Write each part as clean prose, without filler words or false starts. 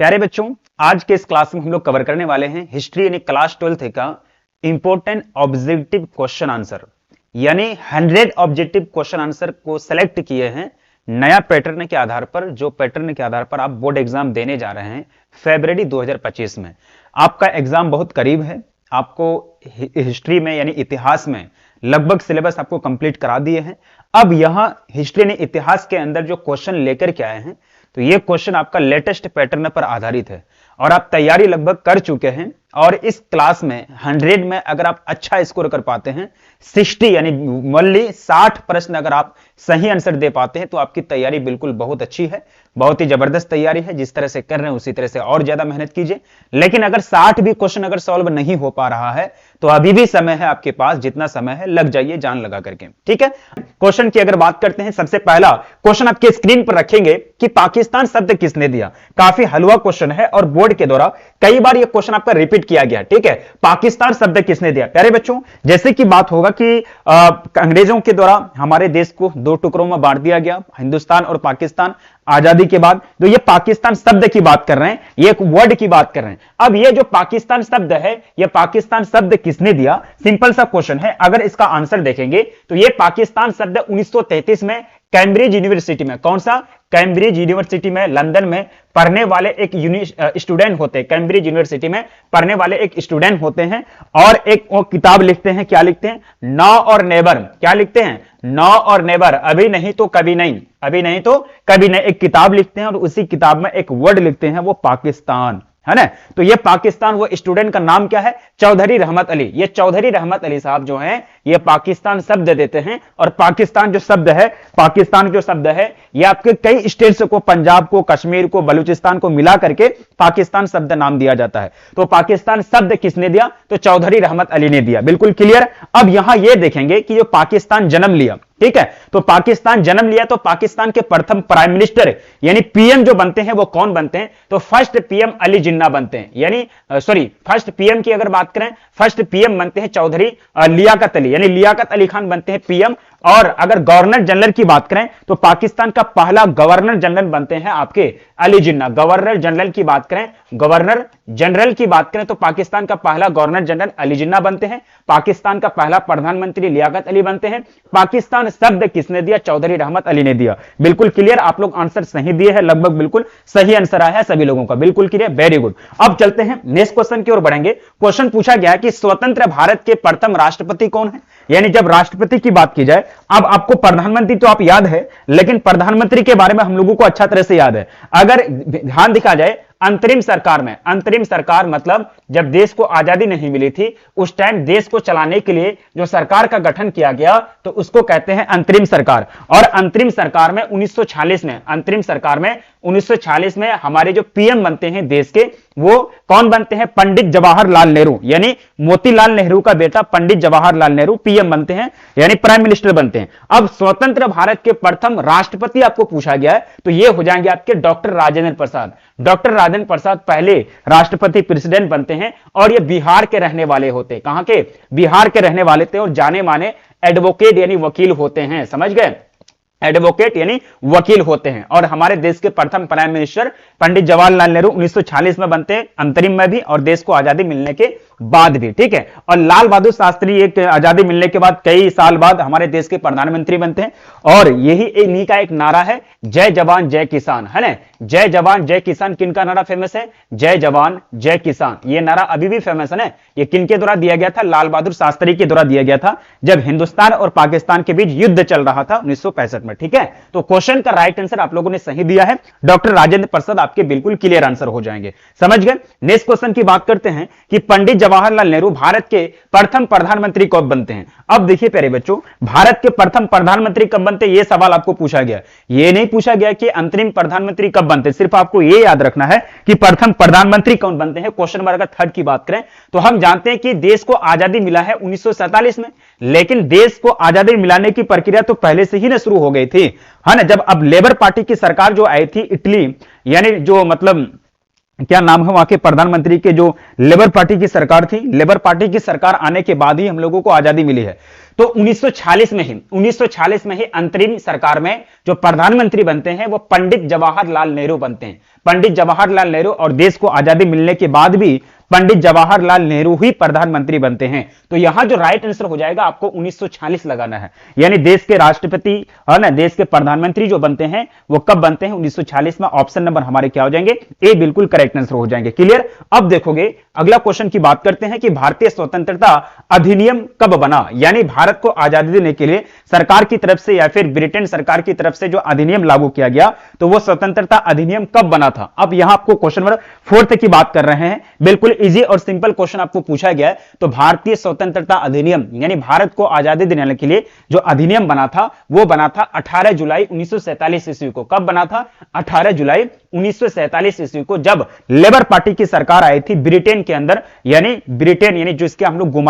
प्यारे बच्चों, आज के इस क्लास में हम लोग कवर करने वाले हैं हिस्ट्री यानी क्लास 12th का इंपॉर्टेंट ऑब्जेक्टिव क्वेश्चन आंसर, यानी 100 ऑब्जेक्टिव क्वेश्चन आंसर को सेलेक्ट किए हैं नया पैटर्न के आधार पर, जो पैटर्न के आधार पर आप बोर्ड एग्जाम देने जा रहे हैं फरवरी 2025 में। आपका एग्जाम बहुत करीब है। आपको हिस्ट्री में यानी इतिहास में लगभग सिलेबस आपको कंप्लीट करा दिए हैं। अब यहां हिस्ट्री यानी इतिहास के अंदर जो क्वेश्चन लेकर के आए हैं, तो ये क्वेश्चन आपका लेटेस्ट पैटर्न पर आधारित है और आप तैयारी लगभग कर चुके हैं। और इस क्लास में 100 में अगर आप अच्छा स्कोर कर पाते हैं, 60 यानी मल्ली 60 प्रश्न अगर आप सही आंसर दे पाते हैं, तो आपकी तैयारी बिल्कुल बहुत अच्छी है, बहुत ही जबरदस्त तैयारी है। जिस तरह से कर रहे हैं उसी तरह से और ज्यादा मेहनत कीजिए। लेकिन अगर 60 भी क्वेश्चन अगर सॉल्व नहीं हो पा रहा है, तो अभी भी समय है आपके पास, जितना समय है लग जाइए जान लगा करके, ठीक है। क्वेश्चन की अगर बात करते हैं, सबसे पहला क्वेश्चन आपके स्क्रीन पर रखेंगे कि पाकिस्तान शब्द किसने दिया। काफी हलवा क्वेश्चन है और बोर्ड के द्वारा कई बार यह क्वेश्चन आपका रिपीट किया गया, ठीक है। पाकिस्तान शब्द किसने दिया? प्यारे बच्चों, जैसे कि बात होगा कि अंग्रेजों के द्वारा हमारे देश को दो टुकड़ों में बांट दिया गया, हिंदुस्तान और पाकिस्तान, आजादी के बाद। तो ये पाकिस्तान शब्द की बात कर रहे हैं, ये एक वर्ड की बात कर रहे हैं। अब ये जो पाकिस्तान शब्द है, ये पाकिस्तान शब्द किसने दिया? सिंपल सा क्वेश्चन है। अगर इसका आंसर देखेंगे तो ये पाकिस्तान शब्द 1933 में कैम्ब्रिज यूनिवर्सिटी में, कौन सा? कैम्ब्रिज यूनिवर्सिटी में, लंदन में पढ़ने वाले एक स्टूडेंट होते हैं। कैम्ब्रिज यूनिवर्सिटी में पढ़ने वाले एक स्टूडेंट होते हैं और एक वो किताब लिखते हैं। क्या लिखते हैं? नाउ और नेवर। क्या लिखते हैं? नाउ और नेवर, अभी नहीं तो कभी नहीं, अभी नहीं तो कभी नहीं, एक किताब लिखते हैं और उसी किताब में एक वर्ड लिखते हैं, वो पाकिस्तान है ना। तो ये पाकिस्तान, वो स्टूडेंट का नाम क्या है? चौधरी रहमत अली। ये चौधरी रहमत अली साहब जो हैं, ये पाकिस्तान शब्द देते हैं। और पाकिस्तान जो शब्द है, पाकिस्तान जो शब्द है, ये आपके कई स्टेट्स को, पंजाब को, कश्मीर को, बलूचिस्तान को मिला करके पाकिस्तान शब्द नाम दिया जाता है। तो पाकिस्तान शब्द किसने दिया? तो चौधरी रहमत अली ने दिया। बिल्कुल क्लियर। अब यहां यह देखेंगे कि जो पाकिस्तान जन्म लिया, ठीक है, तो पाकिस्तान जन्म लिया, तो पाकिस्तान के प्रथम प्राइम मिनिस्टर यानी पीएम जो बनते हैं वो कौन बनते हैं? तो फर्स्ट पीएम अली जिन्ना बनते हैं, यानी फर्स्ट पीएम की अगर बात करें, फर्स्ट पीएम बनते हैं चौधरी लियाकत अली, यानी लियाकत अली खान बनते हैं पीएम। और अगर गवर्नर जनरल की बात करें, तो पाकिस्तान का पहला गवर्नर जनरल बनते हैं आपके अली जिन्ना। गवर्नर जनरल की बात करें, गवर्नर जनरल की बात करें, तो पाकिस्तान का पहला गवर्नर जनरल अली जिन्ना बनते हैं। पाकिस्तान का पहला प्रधानमंत्री लियाकत अली बनते हैं। पाकिस्तान शब्द किसने दिया? चौधरी रहमत अली ने दिया। बिल्कुल क्लियर। आप लोग आंसर सही दिए हैं, लगभग बिल्कुल सही आंसर आया है सभी लोगों का। बिल्कुल क्लियर, वेरी गुड। अब चलते हैं नेक्स्ट क्वेश्चन की ओर बढ़ेंगे। क्वेश्चन पूछा गया कि स्वतंत्र भारत के प्रथम राष्ट्रपति कौन है? यानी जब राष्ट्रपति की बात की जाए, अब आपको प्रधानमंत्री तो आप याद है, लेकिन प्रधानमंत्री के बारे में हम लोगों को अच्छा तरह से याद है। अगर ध्यान दिखा जाए अंतरिम सरकार में, अंतरिम सरकार मतलब जब देश को आजादी नहीं मिली थी, उस टाइम देश को चलाने के लिए जो सरकार का गठन किया गया, तो उसको कहते हैं अंतरिम सरकार। और अंतरिम सरकार में 1946 में, अंतरिम सरकार में 1946 में हमारे जो पीएम बनते हैं देश के, वो कौन बनते हैं? पंडित जवाहरलाल नेहरू, यानी मोतीलाल नेहरू का बेटा पंडित जवाहरलाल नेहरू पीएम बनते हैं, यानी प्राइम मिनिस्टर बनते हैं। अब स्वतंत्र भारत के प्रथम राष्ट्रपति आपको पूछा गया है, तो ये हो जाएंगे आपके डॉक्टर राजेंद्र प्रसाद। डॉक्टर राजेंद्र प्रसाद पहले राष्ट्रपति प्रेसिडेंट बनते हैं और ये बिहार के रहने वाले होते हैं। कहां के? बिहार के रहने वाले थे और जाने माने एडवोकेट यानी वकील होते हैं। समझ गए? एडवोकेट यानी वकील होते हैं। और हमारे देश के प्रथम प्राइम मिनिस्टर पंडित जवाहरलाल नेहरू 1946 में बनते हैं, अंतरिम में भी और देश को आजादी मिलने के बाद भी, ठीक है। और लाल बहादुर शास्त्री एक आजादी मिलने के बाद कई साल बाद हमारे देश के प्रधानमंत्री बनते हैं। और यही इन्हीं का एक नारा है, जय जवान जय किसान, है ना। जय जवान जय किसान किनका नारा फेमस है? जय जवान जय किसान। ये नारा अभी भी फेमस है ना। ये किनके द्वारा दिया गया था? लाल बहादुर शास्त्री के द्वारा दिया गया था, जब हिंदुस्तान और पाकिस्तान के बीच युद्ध चल रहा था 1965 में, ठीक है। तो क्वेश्चन का राइट आंसर आप लोगों ने सही दिया है, डॉक्टर राजेंद्र प्रसाद आपके बिल्कुल क्लियर आंसर हो जाएंगे। समझ गए? नेक्स्ट क्वेश्चन की बात करते हैं कि पंडित जवाहरलाल नेहरू भारत के प्रथम प्रधानमंत्री कब बनते हैं। अब देखिए प्यारे बच्चों, भारत के प्रथम प्रधानमंत्री कब बनते हैं, यह सवाल आपको पूछा गया। यह नहीं पूछा गया कि अंतरिम प्रधानमंत्री कब बनते, सिर्फ आपको यह याद रखना है कि प्रथम प्रधानमंत्री कौन बनते हैं। क्वेश्चन नंबर 3 की बात करें, तो हम जानते हैं कि देश को आजादी मिला है 1947 में, लेकिन देश को आजादी मिलाने की प्रक्रिया तो पहले से ही ना शुरू हो गई थी, है ना। जब अब लेबर पार्टी की सरकार जो आई थी, इटली यानी जो मतलब क्या नाम है वहां के प्रधानमंत्री के, जो लेबर पार्टी की सरकार थी, लेबर पार्टी की सरकार आने के बाद ही हम लोगों को आजादी मिली है। तो 1946 में ही अंतरिम सरकार में जो प्रधानमंत्री बनते हैं वो पंडित जवाहरलाल नेहरू बनते हैं। पंडित जवाहरलाल नेहरू, और देश को आजादी मिलने के बाद भी पंडित जवाहरलाल नेहरू ही प्रधानमंत्री बनते हैं। तो यहां जो राइट आंसर हो जाएगा आपको 1946 लगाना है, यानी देश के राष्ट्रपति है ना, देश के प्रधानमंत्री जो बनते हैं वो कब बनते हैं, 1946 में। ऑप्शन नंबर हमारे क्या हो जाएंगे, ए बिल्कुल करेक्ट आंसर हो जाएंगे। क्लियर। अब देखोगे अगला क्वेश्चन की बात करते हैं कि भारतीय स्वतंत्रता अधिनियम कब बना, यानी भारत को आजादी देने के लिए सरकार की तरफ से या फिर ब्रिटेन सरकार की तरफ से जो अधिनियम लागू किया गया, तो वो स्वतंत्रता अधिनियम कब बना था। अब यहां आपको क्वेश्चन नंबर 4 की बात कर रहे हैं, बिल्कुल इजी और सिंपल क्वेश्चन आपको पूछा गया है। तो भारतीय स्वतंत्रता अधिनियम यानी भारत को आजादी दिलाने के लिए जो अधिनियम बना था वो बना था 18 जुलाई 1947 ईस्वी को। कब बना था, 18 जुलाई 1947 ईस्वी को, जब लेबर पार्टी की सरकार आई थी ब्रिटेन के अंदर, यानी ब्रिटेन यानी जिसके हम लोग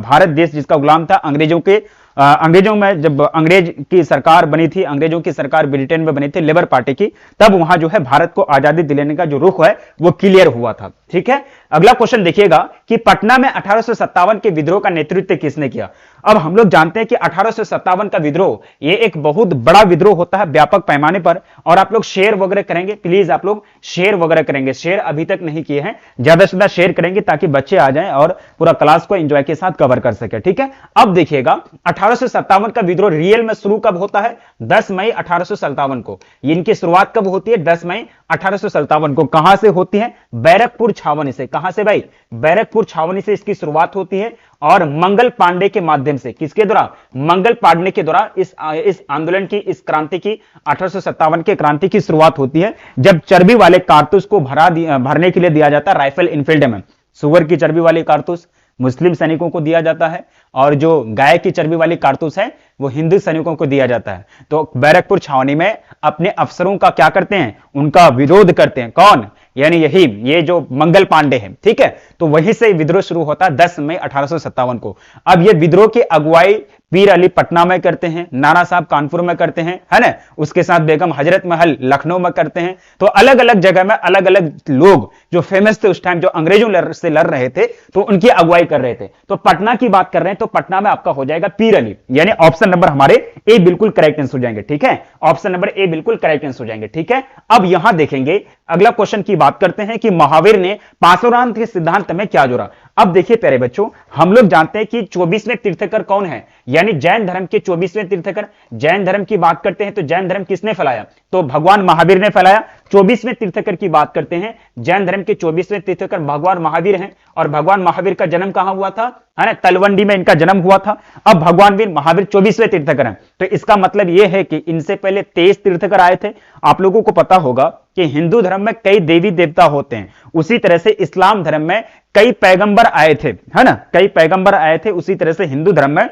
भारत देश जिसका गुलाम था अंग्रेजों में, जब अंग्रेज की सरकार बनी थी, अंग्रेजों की सरकार ब्रिटेन में बनी थी लेबर पार्टी की, तब वहां जो है भारत को आजादी दिलाने का जो रुख है वो क्लियर हुआ था। ठीक है। अगला क्वेश्चन देखिएगा कि पटना में 1857 के विद्रोह का नेतृत्व किसने किया। अब हम लोग जानते हैं कि 1857 का विद्रोह ये एक बहुत बड़ा विद्रोह होता है व्यापक पैमाने पर, और आप लोग शेयर वगैरह करेंगे, प्लीज आप लोग शेयर वगैरह करेंगे, शेयर अभी तक नहीं किए हैं, ज्यादा से ज्यादा शेयर करेंगे ताकि बच्चे आ जाएं और पूरा क्लास को एंजॉय के साथ कवर कर सके। ठीक है। अब देखिएगा 1857 का विद्रोह रियल में शुरू कब होता है, 10 मई 1857 को। इनकी शुरुआत कब होती है, 10 मई 1857 को। कहां से होती है, बैरकपुर छावनी से। कहां से भाई, बैरकपुर छावनी से इसकी शुरुआत होती है, और मंगल पांडे के माध्यम से, किसके द्वारा, मंगल पांडे के द्वारा इस आंदोलन की, इस क्रांति की, 1857 के क्रांति की शुरुआत होती है, जब चर्बी वाले कारतूस को भरने के लिए दिया जाता है राइफल इनफील्ड में। सुअर की चर्बी वाली कारतूस मुस्लिम सैनिकों को दिया जाता है, और जो गाय की चर्बी वाली कारतूस है वो हिंदू सैनिकों को दिया जाता है। तो बैरकपुर छावनी में अपने अफसरों का क्या करते हैं, उनका विरोध करते हैं। कौन, यानी ये जो मंगल पांडे हैं। ठीक है। तो वहीं से विद्रोह शुरू होता है 10 मई 1857 को। अब ये विद्रोह की अगुवाई पीर अली पटना में करते हैं, नाना साहब कानपुर में करते हैं, है ना, उसके साथ बेगम हजरत महल लखनऊ में करते हैं। तो अलग अलग जगह में अलग अलग लोग जो फेमस थे उस टाइम, जो अंग्रेजों से लड़ रहे थे, तो उनकी अगुवाई कर रहे थे। तो पटना की बात कर रहे हैं, तो पटना में आपका हो जाएगा पीर अली, यानी ऑप्शन नंबर हमारे ए बिल्कुल करेक्ट आंसर हो जाएंगे। ठीक है। ऑप्शन नंबर ए बिल्कुल करेक्ट आंसर हो जाएंगे। ठीक है। अब यहां देखेंगे अगला क्वेश्चन की बात करते हैं कि महावीर ने पासोरांत के सिद्धांत में क्या जोड़ा। अब देखिए प्यारे बच्चों, हम लोग जानते हैं कि 24वें तीर्थकर कौन है, यानी जैन धर्म के 24वें तीर्थकर। जैन धर्म की बात करते हैं तो जैन धर्म किसने फैलाया, तो भगवान महावीर ने फैलाया। 24वें तीर्थकर की बात करते हैं, जैन धर्म के 24वें तीर्थकर भगवान महावीर हैं। और भगवान महावीर का जन्म कहां हुआ था, है ना, तलवंडी में इनका जन्म हुआ था। अब भगवान वीर महावीर 24वें तीर्थकर हैं, तो इसका मतलब यह है कि इनसे पहले 23 तीर्थकर आए थे। आप लोगों को पता होगा कि हिंदू धर्म में कई देवी देवता होते हैं, उसी तरह से इस्लाम धर्म में कई पैगंबर आए थे, है ना, कई पैगंबर आए थे। उसी तरह से हिंदू धर्म में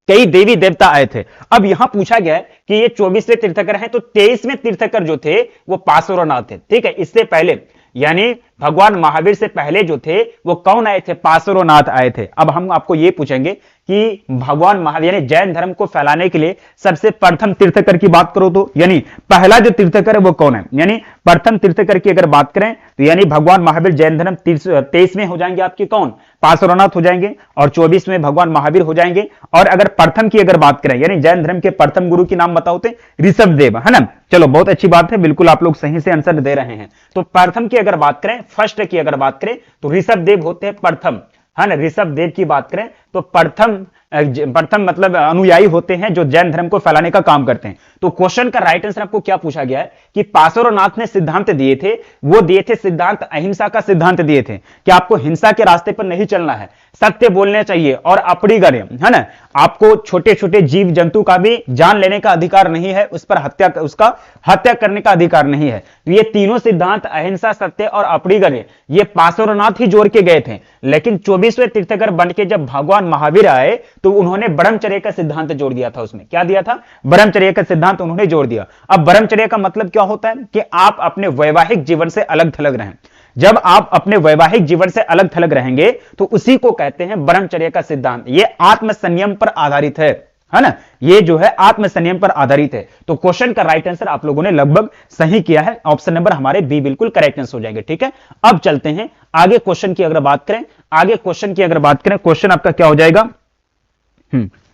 कई देवी देवता आए थे। अब यहां पूछा गया है कि ये 24वें तीर्थकर हैं, तो 23वें तीर्थकर जो थे वो पासुरनाथ थे। ठीक है। इससे पहले यानी भगवान महावीर से पहले जो थे वो कौन आए थे, पासुरनाथ आए थे। अब हम आपको ये पूछेंगे कि भगवान महावीर यानी जैन धर्म को फैलाने के लिए सबसे प्रथम तीर्थकर की बात करो तो, यानी पहला जो तीर्थकर है वो कौन है, यानी प्रथम तीर्थकर की अगर बात करें तो यानी भगवान महावीर जैन धर्म 23वें हो जाएंगे आपके, कौन, पासुरनाथ हो जाएंगे, और 24वें भगवान महावीर हो जाएंगे। और अगर प्रथम की अगर बात करें यानी जैन धर्म के प्रथम गुरु की नाम बताओ तो ऋषभदेव, है ना। चलो बहुत अच्छी बात है, बिल्कुल आप लोग सही से आंसर दे रहे हैं। तो प्रथम की अगर बात करें, फर्स्ट की अगर बात करें तो ऋषभदेव होते हैं प्रथम, है ना। ऋषभदेव की बात करें तो प्रथम मतलब अनुयायी होते हैं जो जैन धर्म को फैलाने का काम करते हैं। तो क्वेश्चन का राइट आंसर आपको क्या पूछा गया है कि पासुरनाथ ने सिद्धांत दिए थे, वो दिए थे सिद्धांत अहिंसा का सिद्धांत दिए थे कि आपको हिंसा के रास्ते पर नहीं चलना है, सत्य बोलने चाहिए और अपरिग्रह, है ना, आपको छोटे छोटे जीव जंतु का भी जान लेने का अधिकार नहीं है, उस पर उसका हत्या करने का अधिकार नहीं है। तो ये तीनों सिद्धांत अहिंसा, सत्य और अपरिग्रह ये पासुरनाथ ही जोड़ के गए थे। लेकिन 24वें तीर्थकर बन के जब भगवान महावीर आए तो उन्होंने ब्रह्मचर्य का सिद्धांत जोड़ दिया था। उसमें क्या दिया था, ब्रह्मचर्य का सिद्धांत उन्होंने जोड़ दिया। अब ब्रह्मचर्य का मतलब क्या होता है कि आप अपने वैवाहिक जीवन से अलग थलग रहें। जब आप अपने वैवाहिक जीवन से अलग थलग रहेंगे तो उसी को कहते हैं ब्रह्मचर्य का सिद्धांत। यह आत्म संयम पर आधारित है। है ना, ये जो है आत्म संयम पर आधारित है। तो क्वेश्चन का राइट आंसर आप लोगों ने लगभग सही किया है, ऑप्शन नंबर हमारे बी बिल्कुल करेक्ट आंसर हो जाएंगे। ठीक है, अब चलते हैं आगे क्वेश्चन की अगर बात करें, आगे क्वेश्चन की अगर बात करें, क्वेश्चन आपका क्या हो जाएगा।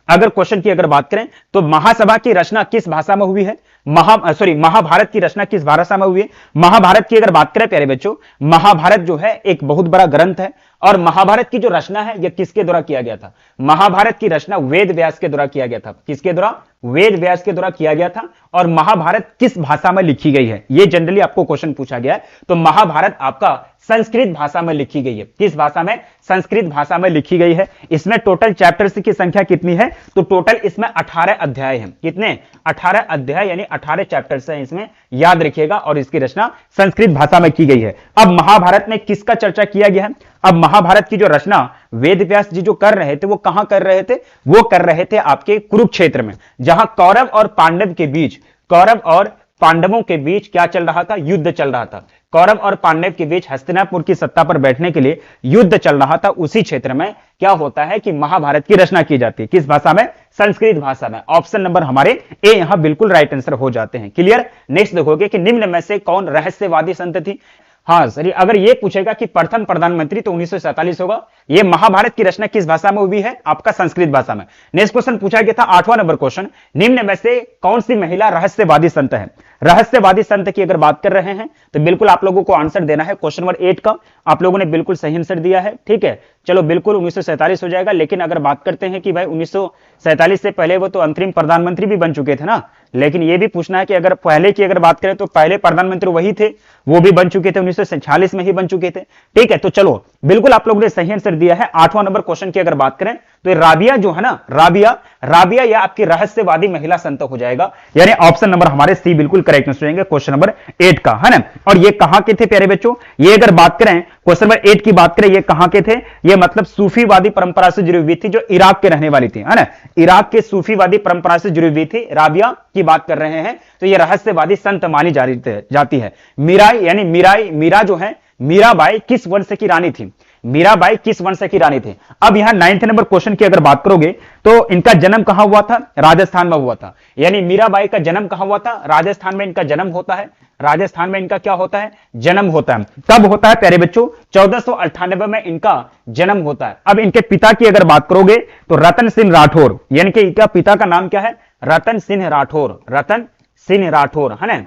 अगर क्वेश्चन की अगर बात करें तो महासभा की रचना किस भाषा में हुई है, महाभारत की रचना किस भाषा में हुई है। महाभारत की अगर बात करें प्यारे बच्चों, महाभारत जो है एक बहुत बड़ा ग्रंथ है, और महाभारत की जो रचना है यह किसके द्वारा किया गया था। महाभारत की रचना वेद व्यास के द्वारा किया गया था। किसके द्वारा, वेद व्यास के द्वारा किया गया था। और महाभारत किस भाषा में लिखी गई है, यह जनरली आपको क्वेश्चन पूछा गया है। तो महाभारत आपका संस्कृत भाषा में लिखी गई है। किस भाषा में, संस्कृत भाषा में लिखी गई है। इसमें टोटल चैप्टर्स की संख्या कितनी है, तो टोटल इसमें 18 अध्याय हैं। कितने, 18 अध्याय यानी 18 चैप्टर्स हैं इसमें, याद रखिएगा। और इसकी रचना संस्कृत भाषा में की गई है। अब महाभारत में किसका चर्चा किया गया है, अब महाभारत की जो रचना वेद व्यास जी जो कर रहे थे वो कहां कर रहे थे, वो कर रहे थे आपके कुरुक्षेत्र में, जहां कौरव और पांडव के बीच, कौरव और पांडवों के बीच क्या चल रहा था, युद्ध चल रहा था। कौरव और पांडव के बीच हस्तिनापुर की सत्ता पर बैठने के लिए युद्ध चल रहा था। उसी क्षेत्र में क्या होता है कि महाभारत की रचना की जाती है। किस भाषा में, संस्कृत भाषा में। ऑप्शन नंबर हमारे ए यहां बिल्कुल राइट आंसर हो जाते हैं। क्लियर। नेक्स्ट देखोगे कि निम्न में से कौन रहस्यवादी संत थी। हाँ सर, अगर ये पूछेगा कि प्रथम प्रधानमंत्री तो 1947 होगा। ये महाभारत की रचना किस भाषा में हुई है, आपका संस्कृत भाषा में। नेक्स्ट क्वेश्चन पूछा गया था 8वां नंबर क्वेश्चन, निम्न में से कौन सी महिला रहस्यवादी संत है। रहस्यवादी संत की अगर बात कर रहे हैं तो बिल्कुल आप लोगों को आंसर देना है। क्वेश्चन नंबर 8 का आप लोगों ने बिल्कुल सही आंसर दिया है। ठीक है, चलो बिल्कुल 1947 हो जाएगा। लेकिन अगर बात करते हैं कि भाई 1947 से पहले वो तो अंतरिम प्रधानमंत्री भी बन चुके थे ना, लेकिन ये भी पूछना है कि अगर पहले की अगर बात करें तो पहले प्रधानमंत्री वही थे, वो भी बन चुके थे, 1946 में ही बन चुके थे। ठीक है, तो चलो बिल्कुल आप लोगों ने सही आंसर दिया है। 8वां नंबर क्वेश्चन की अगर बात करें तो राबिया जो है ना, राबिया या आपकी रहस्यवादी महिला संत हो जाएगा। यानी ऑप्शन नंबर हमारे सी बिल्कुल करेक्ट आंसर रहेंगे क्वेश्चन नंबर 8 का, है ना। और ये कहां के थे प्यारे बच्चों, ये अगर बात करें क्वेश्चन नंबर 8 की बात करें, ये कहां के थे, ये मतलब सूफीवादी परंपरा से जुड़ी हुई थी, जो इराक के रहने वाली थी, है ना। इराक के सूफीवादी परंपरा से जुड़ी हुई थी, राबिया की बात कर रहे हैं। तो ये रहस्यवादी संत मानी जाती है। मीरा जो है, मीराबाई किस वंश की रानी थी, मीराबाई किस वंश की रानी थी। अब यहां 9th नंबर क्वेश्चन की अगर बात करोगे तो इनका जन्म कहां हुआ था, राजस्थान में हुआ था। यानी मीराबाई का जन्म कहां हुआ था, राजस्थान में इनका जन्म होता है। राजस्थान में इनका क्या होता है, जन्म होता है। कब होता है प्यारे बच्चों, 1498 में इनका जन्म होता है। अब इनके पिता की अगर बात करोगे तो रतन सिंह राठौर, यानी कि इनका पिता का नाम क्या है, रतन सिंह राठौर, रतन सिंह राठौर, है ना,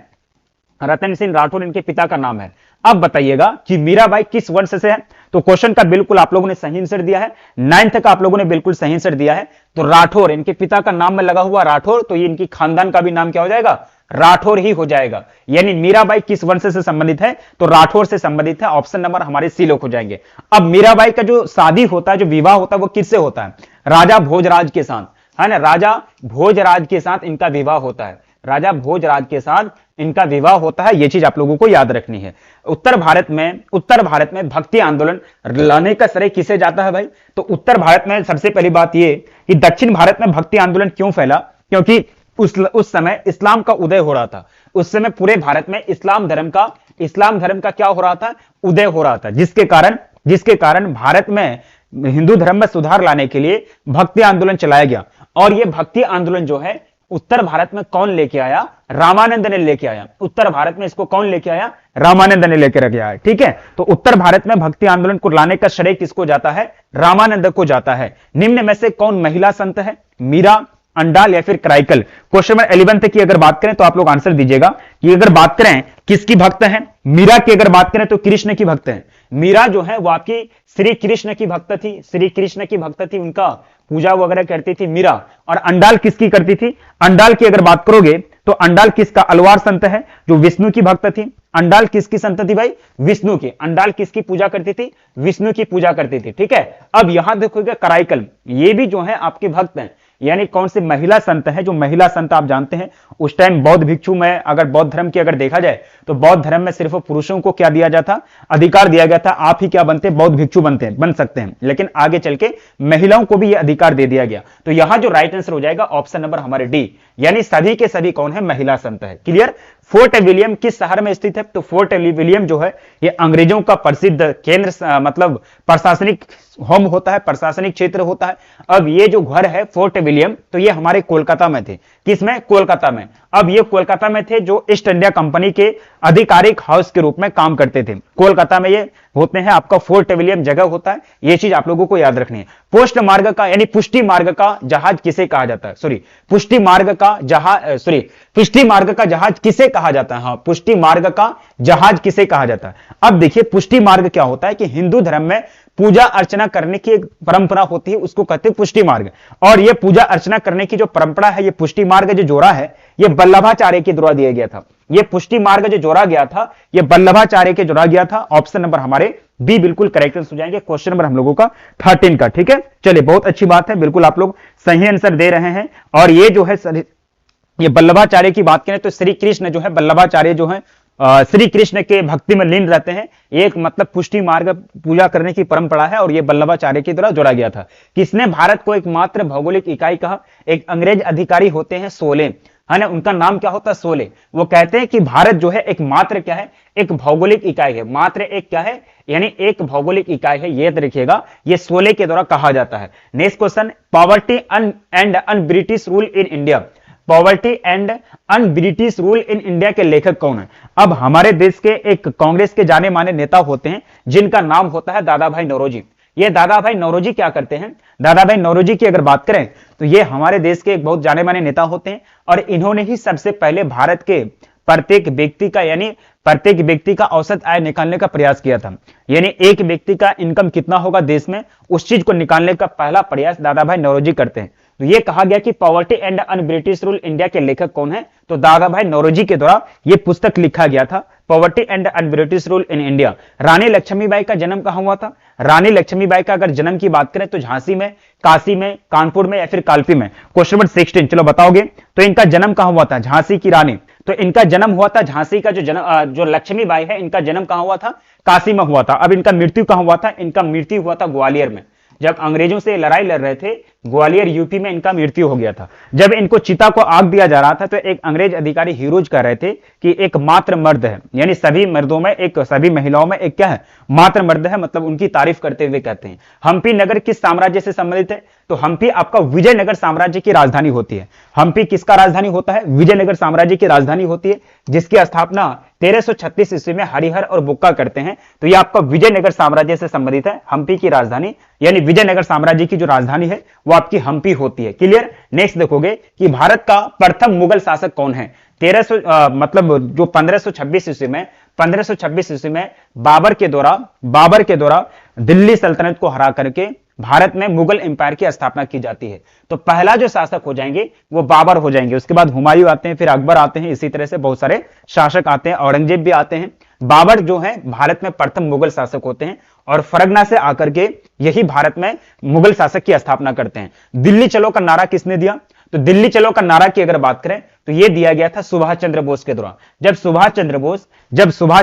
रतन सिंह राठौर इनके पिता का नाम है। अब बताइएगा कि मीराबाई किस वंश से है। तो क्वेश्चन का बिल्कुल आप लोगों ने सही आंसर दिया है। 9th का आप लोगों ने बिल्कुल सही आंसर दिया है। तो राठौर, इनके पिता का नाम में लगा हुआ राठौर, तो ये इनकी खानदान का भी नाम क्या हो जाएगा, राठौर ही हो जाएगा। यानी मीराबाई किस वंश से संबंधित है, तो राठौर से संबंधित है। ऑप्शन नंबर हमारे सी लोग हो जाएंगे। अब मीराबाई का जो शादी होता है, जो विवाह होता है, वो किससे होता है, राजा भोजराज के साथ, है ना। राजा भोजराज के साथ इनका विवाह होता है, राजा भोजराज के साथ इनका विवाह होता है। यह चीज आप लोगों को याद रखनी है। उत्तर भारत में भक्ति आंदोलन लाने का श्रेय किसे जाता है भाई, तो उत्तर भारत में सबसे पहली बात यह कि दक्षिण भारत में भक्ति आंदोलन क्यों फैला, क्योंकि उस समय इस्लाम का उदय हो रहा था। उस समय पूरे भारत में इस्लाम धर्म का क्या हो रहा था, उदय हो रहा था, जिसके कारण भारत में हिंदू धर्म में सुधार लाने के लिए भक्ति आंदोलन चलाया गया। और यह भक्ति आंदोलन जो है उत्तर भारत में कौन लेके आया, रामानंद ने लेके आया। उत्तर भारत में इसको कौन लेके आया, रामानंद ने लेकर गया है। ठीक है, तो उत्तर भारत में भक्ति आंदोलन को लाने का श्रेय किसको जाता है, रामानंद को जाता है। निम्न में से कौन महिला संत है, मीरा, अंडाल या फिर कराइकल। क्वेश्चन नंबर 11 की अगर बात करें तो आप लोग आंसर दीजिएगा कि अगर बात करें किसकी भक्त है, मीरा की अगर बात करें तो कृष्ण की भक्त है। मीरा जो है वो आपकी श्री कृष्ण की भक्त थी, श्री कृष्ण की भक्त थी, उनका पूजा वगैरह करती थी मीरा। और अंडाल किसकी करती थी, अंडाल की अगर बात करोगे तो अंडाल किसका, अलवार संत है, जो विष्णु की भक्त थी। अंडाल किसकी संत थी भाई, विष्णु की। अंडाल किसकी पूजा करती थी, विष्णु की पूजा करती थी। ठीक है, अब यहां देखोगे कराइकल, ये भी जो है आपके भक्त हैं। यानी कौन सी महिला संत है, जो महिला संत आप जानते हैं उस टाइम बौद्ध भिक्षु में, अगर बौद्ध धर्म की अगर देखा जाए तो बौद्ध धर्म में सिर्फ पुरुषों को क्या दिया जाता, अधिकार दिया गया था, आप ही क्या बनते, बौद्ध भिक्षु बन सकते हैं। लेकिन आगे चल के महिलाओं को भी यह अधिकार दे दिया गया। तो यहां जो राइट आंसर हो जाएगा ऑप्शन नंबर हमारे डी, यानी सभी के सभी कौन है, महिला संत है। क्लियर। फोर्ट विलियम किस शहर में स्थित है, तो फोर्ट विलियम जो है ये अंग्रेजों का प्रसिद्ध केंद्र, मतलब प्रशासनिक होम होता है, प्रशासनिक क्षेत्र होता है। अब ये जो घर है फोर्ट विलियम, तो ये हमारे कोलकाता में थे। किसमें? कोलकाता में। अब ये कोलकाता में थे जो ईस्ट इंडिया कंपनी के आधिकारिक हाउस के रूप में काम करते थे। कोलकाता में ये होते हैं, आपका फोर्ट विलियम जगह होता है, ये चीज आप लोगों को याद रखनी है। पोस्ट मार्ग का यानी पुष्टि मार्ग का जहाज किसे कहा जाता है? सॉरी, पुष्टि मार्ग का जहाज, सॉरी, पुष्टि मार्ग का जहाज किसे कहा जाता है? हाँ, पुष्टि मार्ग का जहाज किसे कहा जाता है? अब देखिए, पुष्टि मार्ग क्या होता है कि हिंदू धर्म में पूजा अर्चना करने की एक परंपरा होती है, उसको कहते हैं पुष्टि मार्ग। और यह पूजा अर्चना करने की जो परंपरा है, ये पुष्टि मार्ग जो जोड़ा है, ये वल्लभाचार्य के द्वारा दिया गया था। ये पुष्टि मार्ग जो जोड़ा गया था, ये वल्लभाचार्य के जोड़ा गया था। ऑप्शन नंबर हमारे बी बिल्कुल करेक्ट हो जाएंगे। क्वेश्चन नंबर हम लोगों का 13 का। ठीक है, चलिए, बहुत अच्छी बात है, बिल्कुल आप लोग सही आंसर दे रहे हैं। और ये जो है ये वल्लभाचार्य की बात करें तो श्री कृष्ण जो है, वल्लभाचार्य जो है श्री कृष्ण के भक्ति में लीन रहते हैं। एक मतलब पुष्टि मार्ग पूजा करने की परंपरा है और यह वल्लभाचार्य के द्वारा जोड़ा गया था। किसने भारत को एकमात्र भौगोलिक इकाई कहा? एक अंग्रेज अधिकारी होते हैं सोले, है ना, उनका नाम क्या होता है? सोले। वो कहते हैं कि भारत जो है एकमात्र क्या है? एक भौगोलिक इकाई है। मात्र एक क्या है? यानी एक भौगोलिक इकाई है। ये देखिएगा, ये सोले के द्वारा कहा जाता है। Next question, poverty and un British rule in India. Poverty and un British rule in India के लेखक कौन है? अब हमारे देश के एक कांग्रेस के जाने माने नेता होते हैं जिनका नाम होता है दादा भाई नौरोजी। ये दादा भाई नौरोजी क्या करते हैं? दादा भाई नौरोजी की अगर बात करें तो ये हमारे देश के एक बहुत जाने माने नेता होते हैं और इन्होंने ही सबसे पहले भारत के प्रत्येक व्यक्ति का औसत आय निकालने का प्रयास किया था। यानी एक व्यक्ति का इनकम कितना होगा देश में, उस चीज को निकालने का पहला प्रयास दादा भाई नौरोजी करते हैं। तो ये कहा गया कि poverty and un British rule India के लेखक कौन है? तो दादा भाई नौरोजी के द्वारा ये पुस्तक लिखा गया था, poverty and un British rule in India. Rani Lakshmibai का जन्म कहां हुआ था? रानी लक्ष्मीबाई का अगर जन्म की बात करें तो झांसी में, काशी में, कानपुर में या फिर कालपी में। क्वेश्चन नंबर 16, चलो बताओगे। तो इनका जन्म कहां हुआ था? झांसी की रानी, तो इनका जन्म हुआ था झांसी का जो लक्ष्मीबाई है, इनका जन्म कहां हुआ था? काशी में हुआ था। अब इनका मृत्यु कहां हुआ था? इनका मृत्यु हुआ था ग्वालियर में। जब अंग्रेजों से लड़ाई लड़ रहे थे, ग्वालियर यूपी में इनका मृत्यु हो गया था। जब इनको चिता को आग दिया जा रहा था तो एक अंग्रेज अधिकारी हीरोज कह रहे थे कि एक मात्र मर्द है, यानी सभी मर्दों में एक, सभी महिलाओं में एक क्या है? मात्र मर्द है, मतलब उनकी तारीफ करते हुए कहते हैं। हम्पी नगर किस साम्राज्य से संबंधित है? तो हम्पी आपका विजयनगर साम्राज्य की राजधानी होती है। हम्पी किसका राजधानी होता है? विजयनगर साम्राज्य की राजधानी होती है, जिसकी स्थापना 1336 ईस्वी में हरिहर और बुक्का करते हैं। तो यह आपका विजयनगर साम्राज्य से संबंधित है। हम्पी की राजधानी यानी विजयनगर साम्राज्य की जो राजधानी है वो आपकी हम्पी होती है। क्लियर। नेक्स्ट देखोगे कि भारत का प्रथम मुगल शासक कौन है? 1300 मतलब जो 1526 ईस्वी में बाबर के द्वारा दिल्ली सल्तनत को हरा करके भारत में मुगल एम्पायर की स्थापना की जाती है। तो पहला जो शासक हो जाएंगे वो बाबर हो जाएंगे। उसके बाद हुमायूं आते हैं, फिर अकबर आते हैं, इसी तरह से बहुत सारे शासक आते हैं, औरंगजेब भी आते हैं। बाबर जो है भारत में प्रथम मुगल शासक होते हैं और फरगना से आकर के यही भारत में मुगल शासक की स्थापना करते हैं। दिल्ली चलो का नारा किसने दिया? तो दिल्ली चलो का नारा की अगर बात करें तो यह दिया गया था सुभाष चंद्र बोस के द्वारा। जब सुभाष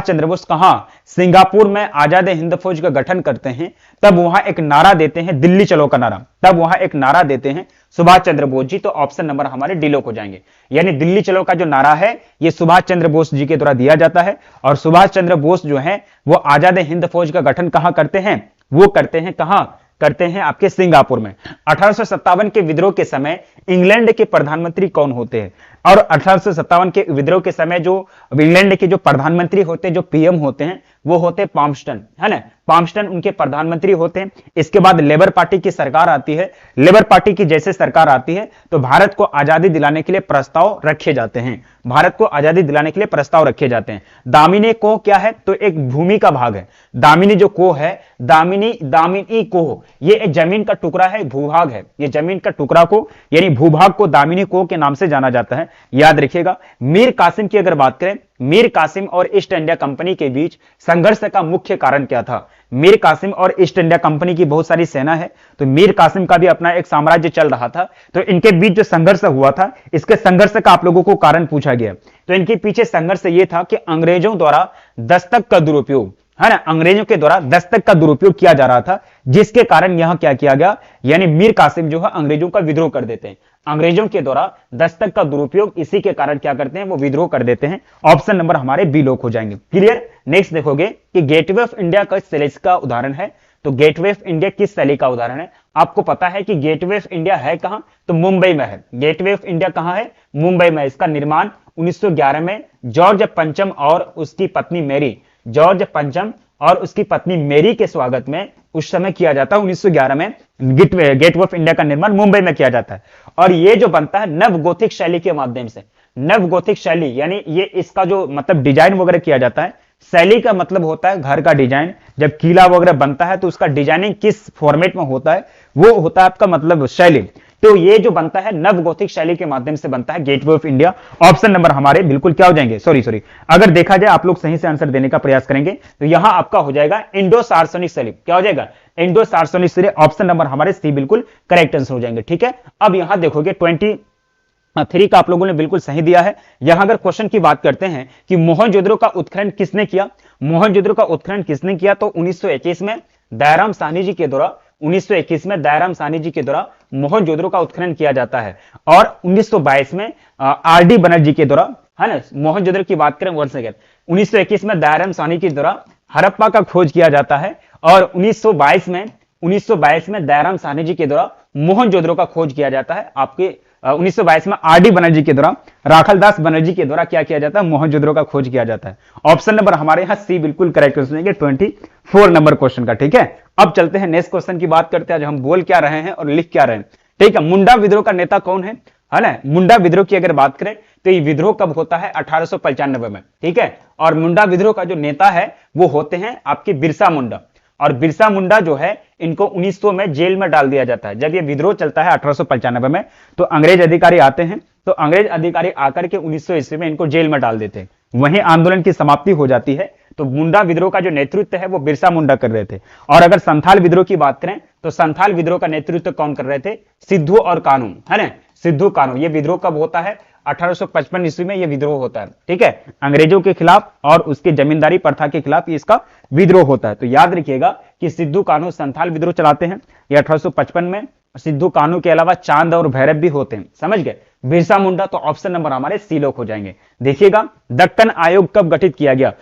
चंद्र बोस कहां? सिंगापुर में आजाद हिंद फौज का गठन करते हैं, तब वहां एक नारा देते हैं, दिल्ली चलो का नारा। तब वहां एक नारा देते हैं सुभाष चंद्र बोस जी। तो ऑप्शन नंबर हमारे डी लोग हो जाएंगे। यानी दिल्ली चलो का जो नारा है यह सुभाष चंद्र बोस जी के द्वारा दिया जाता है। और सुभाष चंद्र बोस जो है वो आजाद हिंद फौज का गठन कहां करते हैं? वो करते हैं कहां? करते हैं आपके सिंगापुर में। 1857 के विद्रोह के समय इंग्लैंड के प्रधानमंत्री कौन होते हैं? और 1857 के विद्रोह के समय जो इंग्लैंड के जो प्रधानमंत्री होते हैं, जो पीएम होते हैं, वो होते पाम्पस्टन, है ना। पाम्पस्टन उनके प्रधानमंत्री होते हैं। इसके बाद लेबर पार्टी की सरकार आती है। लेबर पार्टी की जैसे सरकार आती है तो भारत को आजादी दिलाने के लिए प्रस्ताव रखे जाते हैं। भारत को आजादी दिलाने के लिए प्रस्ताव रखे जाते हैं। दामिनी कोह क्या है? तो एक भूमि का भाग है। दामिनी जो कोह है, दामिनी कोह, ये एक जमीन का टुकड़ा है, भूभाग है। ये जमीन का टुकड़ा को यानी भूभाग को दामिनी कोह के नाम से जाना जाता है, याद रखिएगा। मीर कासिम की अगर बात करें, मीर कासिम और ईस्ट इंडिया कंपनी के बीच संघर्ष का मुख्य कारण क्या था? मीर कासिम और ईस्ट इंडिया कंपनी की बहुत सारी सेना है, तो मीर कासिम का भी अपना एक साम्राज्य चल रहा था। तो इनके बीच जो संघर्ष हुआ था, इसके संघर्ष का आप लोगों को कारण पूछा गया। तो इनके पीछे संघर्ष यह था कि अंग्रेजों द्वारा दस्तक का दुरुपयोग, है ना, अंग्रेजों के द्वारा दस्तक का दुरुपयोग किया जा रहा था, जिसके कारण यहां क्या किया गया, यानी मीर कासिम जो है अंग्रेजों का विद्रोह कर देते हैं। अंग्रेजों के द्वारा दस्तक का दुरुपयोग, इसी के कारण क्या करते हैं, वो विद्रोह कर देते हैं। ऑप्शन नंबर हमारे बी लोग हो जाएंगे। क्लियर। नेक्स्ट देखोगे कि गेटवे ऑफ इंडिया का शैली का उदाहरण है। तो गेटवे ऑफ इंडिया किस शैली का उदाहरण है? आपको पता है कि गेटवे ऑफ इंडिया है कहां, तो मुंबई में है। गेटवे ऑफ इंडिया कहां है, मुंबई में। इसका निर्माण 1911 में जॉर्ज पंचम और उसकी पत्नी मैरी, जॉर्ज पंचम और उसकी पत्नी मैरी के स्वागत में उस समय किया जाता है। 1911 में गेटवे ऑफ इंडिया का निर्माण मुंबई में किया जाता है। और ये जो बनता है नव गोथिक शैली के माध्यम से, नव गोथिक शैली यानी ये इसका जो मतलब डिजाइन वगैरह किया जाता है। शैली का मतलब होता है घर का डिजाइन। जब किला वगैरह बनता है तो उसका डिजाइनिंग किस फॉर्मेट में होता है, वो होता है आपका मतलब शैली। तो ये जो बनता है नव गोथिक शैली के माध्यम से बनता है gateway of India. Option number हमारे बिल्कुल क्या हो जाएंगे, सॉरी अगर देखा जाए आप लोग सही से आंसर देने का प्रयास करेंगे तो यहां आपका हो जाएगा इंडो सार्सोनिक शैली। क्या हो जाएगा, इंडो सार्सोनिक शैली। ऑप्शन नंबर हमारे सी बिल्कुल करेक्ट आंसर हो जाएंगे। ठीक है, अब यहां देखोगे 23 का आप लोगों ने बिल्कुल सही दिया है। यहां अगर क्वेश्चन की बात करते हैं कि मोहनजोदड़ो का उत्खनन किसने किया, मोहनजोदड़ो का उत्खनन किसने किया, तो 1921 में दयाराम साहनी जी के द्वारा, 1921 में दयाराम साहनी जी के द्वारा मोहनजोदड़ो का उत्खनन किया जाता है। और 1922 में आरडी बनर्जी के द्वारा, है ना, मोहनजोदड़ो की बात करें वन सेकेंड, 1921 में दयाराम साहनी के द्वारा हड़प्पा का खोज किया जाता है। और 1922 में दयाराम साहनी जी के द्वारा मोहनजोदड़ो का खोज किया जाता है। आपके 1922 में आरडी बनर्जी के द्वारा, राखलदास बनर्जी के द्वारा क्या किया जाता है, मोहनजोदड़ो का खोज किया जाता है। ऑप्शन नंबर हमारे यहां सी बिल्कुल करेक्ट आंसर होंगे 24 नंबर क्वेश्चन का। ठीक है, अब चलते हैं नेक्स्ट क्वेश्चन की बात करते हैं। आज हम बोल क्या रहे हैं और लिख क्या रहे हैं। ठीक है, मुंडा विद्रोह का नेता कौन है ना। मुंडा विद्रोह की अगर बात करें तो ये विद्रोह कब होता है, 1895 में। ठीक है, और मुंडा विद्रोह का जो नेता है वो होते हैं आपके बिरसा मुंडा। और बिरसा मुंडा जो है इनको 1900 में जेल में डाल दिया जाता है। जब ये विद्रोह चलता है 1895 में तो अंग्रेज अधिकारी आते हैं, तो अंग्रेज अधिकारी आकर के 1900 ईस्वी में इनको जेल में डाल देते हैं। वहीं आंदोलन की समाप्ति हो जाती है। तो मुंडा विद्रोह का जो नेतृत्व है वो बिरसा मुंडा कर रहे थे। और अगर संथाल विद्रोह की बात करें तो संथाल विद्रोह का नेतृत्व कौन कर रहे थे, सिद्धू और कानू, है ना, सिद्धू कानू। ये विद्रोह कब होता है, 1855 ईस्वी में यह विद्रोह होता है। ठीक है, अंग्रेजों के खिलाफ और उसके जमींदारी प्रथा के खिलाफ इसका विद्रोह होता है। तो याद रखिएगा कि सिद्धू कानू संथाल विद्रोह चलाते हैं ये 1855 में। सिद्धू कानू के अलावा चांद और भैरव भी होते हैं, समझ गए। बिरसा मुंडा, तो ऑप्शन नंबर हमारे सी लोग हो जाएंगे। देखिएगा दक्कन आयोग कब गठित किया गया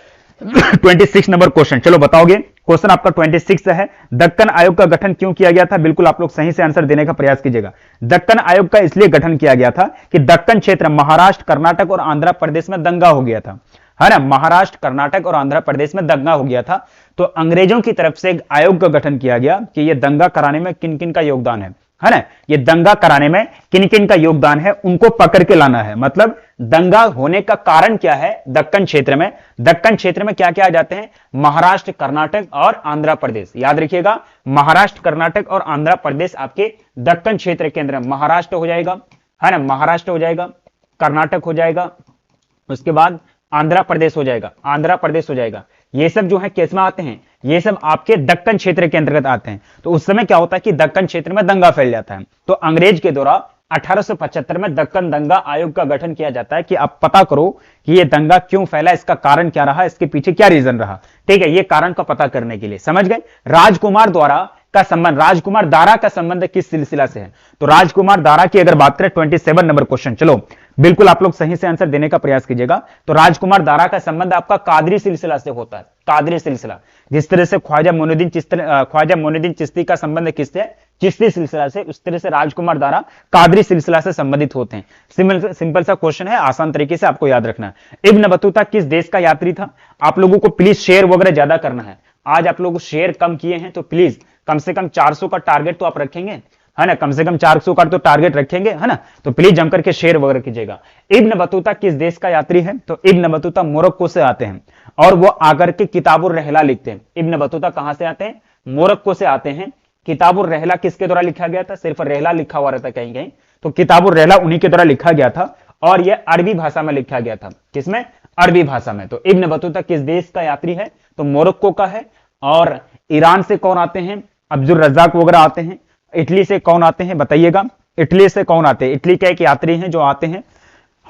26 नंबर क्वेश्चन, चलो बताओगे। क्वेश्चन आपका 26 है, दक्कन आयोग का गठन क्यों किया गया था, बिल्कुल आप लोग सही से आंसर देने का प्रयास कीजिएगा। दक्कन आयोग का इसलिए गठन किया गया था कि दक्कन क्षेत्र महाराष्ट्र, कर्नाटक और आंध्र प्रदेश में दंगा हो गया था, है ना। महाराष्ट्र, कर्नाटक और आंध्र प्रदेश में दंगा हो गया था। तो अंग्रेजों की तरफ से एक आयोग का गठन किया गया कि यह दंगा कराने में किन किन का योगदान है ना। ये दंगा कराने में किन किन का योगदान है उनको पकड़ के लाना है। मतलब दंगा होने का कारण क्या है दक्कन क्षेत्र में, दक्कन क्षेत्र में क्या क्या आ जाते हैं, महाराष्ट्र, कर्नाटक और आंध्र प्रदेश। याद रखिएगा महाराष्ट्र, कर्नाटक और आंध्र प्रदेश आपके दक्कन क्षेत्र के अंदर। महाराष्ट्र हो जाएगा, है ना, महाराष्ट्र हो जाएगा, कर्नाटक हो जाएगा, उसके बाद आंध्र प्रदेश हो जाएगा, आंध्र प्रदेश हो जाएगा। ये सब जो है किस में आते हैं, ये सब आपके दक्कन क्षेत्र के अंतर्गत आते हैं। तो उस समय क्या होता है कि दक्कन क्षेत्र में दंगा फैल जाता है। तो अंग्रेज के द्वारा 1875 में दक्कन दंगा आयोग का गठन किया जाता है कि आप पता करो कि ये दंगा क्यों फैला, इसका कारण क्या रहा, इसके पीछे क्या रीजन रहा। ठीक है, ये कारण का पता करने के लिए, समझ गए। राजकुमार द्वारा का संबंध, राजकुमार दारा का संबंध किस सिलसिला से है, तो राजकुमार दारा की अगर बात करें 27 नंबर क्वेश्चन, चलो बिल्कुल आप लोग सही से आंसर देने का प्रयास कीजिएगा। तो राजकुमार दारा का संबंध आपका कादरी सिलसिला से होता है, कादरी सिलसिला। जिस तरह से ख्वाजा मोइनुद्दीन चिश्ती का संबंध किससे है, चिश्ती सिलसिला से, उस तरह से राजकुमार दारा कादरी सिलसिला से संबंधित होते हैं। सिंपल सा क्वेश्चन है, आसान तरीके से आपको याद रखना है। इब्न बतूता किस देश का यात्री था। आप लोगों को प्लीज शेयर वगैरह ज्यादा करना है। आज आप लोग शेयर कम किए हैं तो प्लीज कम से कम 400 का टारगेट तो आप रखेंगे, है ना, कम से कम 400 का तो टारगेट रखेंगे, है ना। तो प्लीज जम करके शेयर वगैरह कीजिएगा। इब्न बतूता किस देश का यात्री है, तो इब्न बतूता मोरक्को से आते हैं और वो आकर के किताबुर रहला लिखते हैं। इब्न बतूता कहां से आते हैं, मोरक्को से आते हैं। किताबुर रहला किसके द्वारा लिखा गया था, सिर्फ रहला लिखा हुआ रहता कहीं कहीं, तो किताबुर रहला उन्हीं के द्वारा लिखा गया था और यह अरबी भाषा में लिखा गया था। किसमें, अरबी भाषा में। तो इब्न बतूता किस देश का यात्री है, तो मोरक्को का है। और ईरान से कौन आते हैं, अब्दुल रज्जाक वगैरह आते हैं। इटली से कौन आते हैं बताइएगा, इटली से कौन आते हैं, इटली के एक यात्री हैं जो आते हैं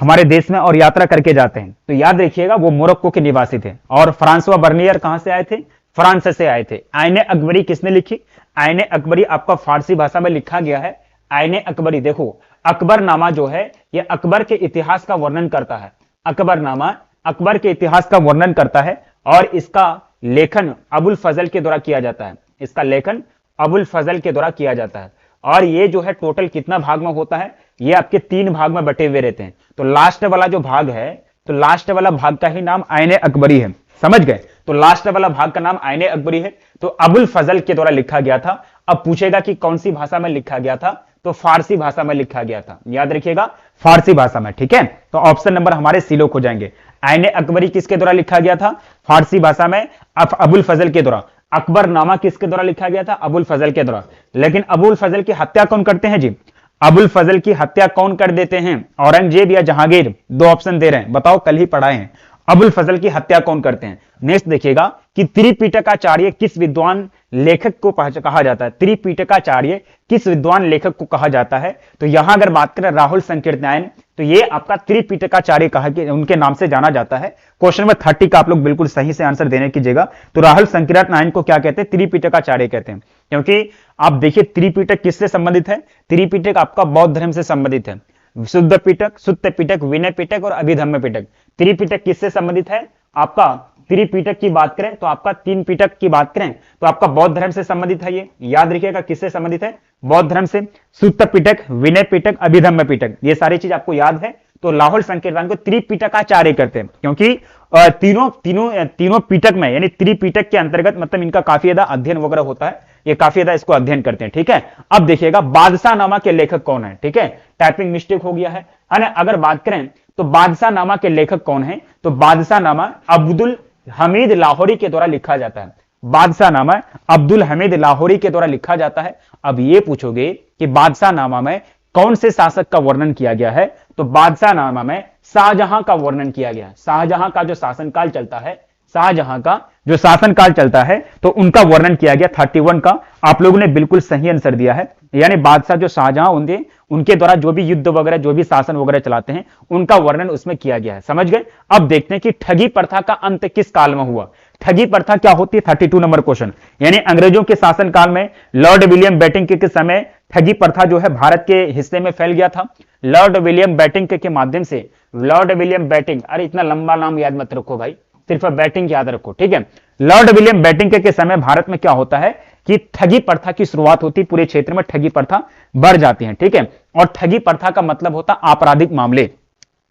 हमारे देश में और यात्रा करके जाते हैं। तो याद रखिएगा वो मोरक्को के निवासी थे। और फ्रांसवा बर्नियर कहां से आए थे, फ्रांस से आए थे। आईने अकबरी किसने लिखी, आईने अकबरी आपका फारसी भाषा में लिखा गया है। आईने अकबरी, देखो अकबरनामा जो है ये अकबर के इतिहास का वर्णन करता है। अकबरनामा अकबर के इतिहास का वर्णन करता है और इसका लेखन अबुल फजल के द्वारा किया जाता है। इसका लेखन अबुल फजल के द्वारा किया जाता है। और ये जो है टोटल कितना भाग में होता है, ये आपके 3 भाग में बटे हुए रहते हैं। तो लास्ट वाला जो भाग है, तो लास्ट वाला भाग का ही नाम आईने अकबरी है, समझ गए। तो लास्ट वाला भाग का नाम आईने अकबरी है, तो अबुल फजल के द्वारा लिखा गया था। अब पूछेगा कि कौन सी भाषा में लिखा गया था, तो फारसी भाषा में लिखा गया था, याद रखिएगा फारसी भाषा में, ठीक है। तो ऑप्शन नंबर हमारे सी लोग हो जाएंगे। आईने अकबरी किसके द्वारा लिखा गया था, फारसी भाषा में, अबुल फजल के द्वारा। अकबरनामा किसके द्वारा लिखा गया था, अबुल फजल के द्वारा। लेकिन अबुल फजल की हत्या कौन करते हैं जी, अबुल फजल की हत्या कौन कर देते हैं, औरंगजेब या जहांगीर, 2 ऑप्शन दे रहे हैं, बताओ, कल ही पढ़ाए हैं। अबुल फजल की हत्या कौन करते हैं। नेक्स्ट देखिएगा कि त्रिपिटकाचार्य किस विद्वान लेखक को कहा जाता है, त्रिपिटकाचार्य किस विद्वान लेखक को कहा जाता है। तो यहां अगर बात करें राहुल संकीर्तनायन, तो ये आपका त्रिपिटकाचार्य कहा कि उनके नाम से जाना जाता है। क्वेश्चन नंबर 30 का आप लोग बिल्कुल सही से आंसर देने कीजिएगा। तो राहुल संकीर्तनायन को क्या कहते हैं, त्रिपिटकाचार्य कहते हैं। क्योंकि आप देखिए त्रिपिटक किससे संबंधित है, त्रिपिटक आपका बौद्ध धर्म से संबंधित है। शुद्ध पिटक, सुत्त पिटक, विनय पिटक और अभिधम्म पिटक। त्रिपिटक किससे संबंधित है, आपका त्रिपिटक की बात करें तो आपका 3 पिटक की बात करें तो आपका बौद्ध धर्म से संबंधित है। ये याद रखिएगा किससे संबंधित है, बौद्ध धर्म से। सुत्त पिटक, विनय पिटक, अभिधम्म पिटक, ये सारी चीज आपको याद है। तो राहुल संकीर्तन को त्रिपिटकाचार्य करते हैं, क्योंकि तीनों पिटक में यानी त्रिपिटक के अंतर्गत मतलब इनका काफी ज्यादा अध्ययन वगैरह होता है, ये काफी ज्यादा इसको अध्ययन करते हैं, ठीक है। अब देखिएगा बादशाह नामा के लेखक कौन है, ठीक है, टाइपिंग मिस्टेक हो गया है ना। अगर बात करें तो बादशाह नामा के लेखक कौन है, तो बादशाह नामा अब्दुल हमीद लाहौरी के द्वारा लिखा जाता है। बादशाह नामा अब्दुल हमीद लाहौरी के द्वारा लिखा जाता है। अब ये पूछोगे कि बादशाह नामा में कौन से शासक का वर्णन किया गया है, तो बादशाह नामा में शाहजहां का वर्णन किया गया है। शाहजहां का जो शासनकाल चलता है, शाहजहां का जो शासनकाल चलता है, तो उनका वर्णन किया गया 31 का। आप लोगों ने बिल्कुल सही आंसर दिया है, यानी बादशाह जो शाहजहां होंगे उनके द्वारा जो भी युद्ध वगैरह जो भी शासन वगैरह चलाते हैं उनका वर्णन उसमें किया गया है, समझ गए। अब देखते हैं कि ठगी प्रथा का अंत किस काल में हुआ। ठगी प्रथा क्या होती है, 32 नंबर क्वेश्चन। यानी अंग्रेजों के शासनकाल में लॉर्ड विलियम बेटिंक के समय ठगी प्रथा जो है भारत के हिस्से में फैल गया था। लॉर्ड विलियम बेटिंक के माध्यम से, लॉर्ड विलियम बेटिंक, अरे इतना लंबा नाम याद मत रखो भाई, सिर्फ बैटिंग याद रखो, ठीक है। लॉर्ड विलियम बैटिंग के समय भारत में क्या होता है कि ठगी प्रथा की शुरुआत होती, पूरे क्षेत्र में ठगी प्रथा बढ़ जाती है, ठीक है। और ठगी प्रथा का मतलब होता आपराधिक मामले।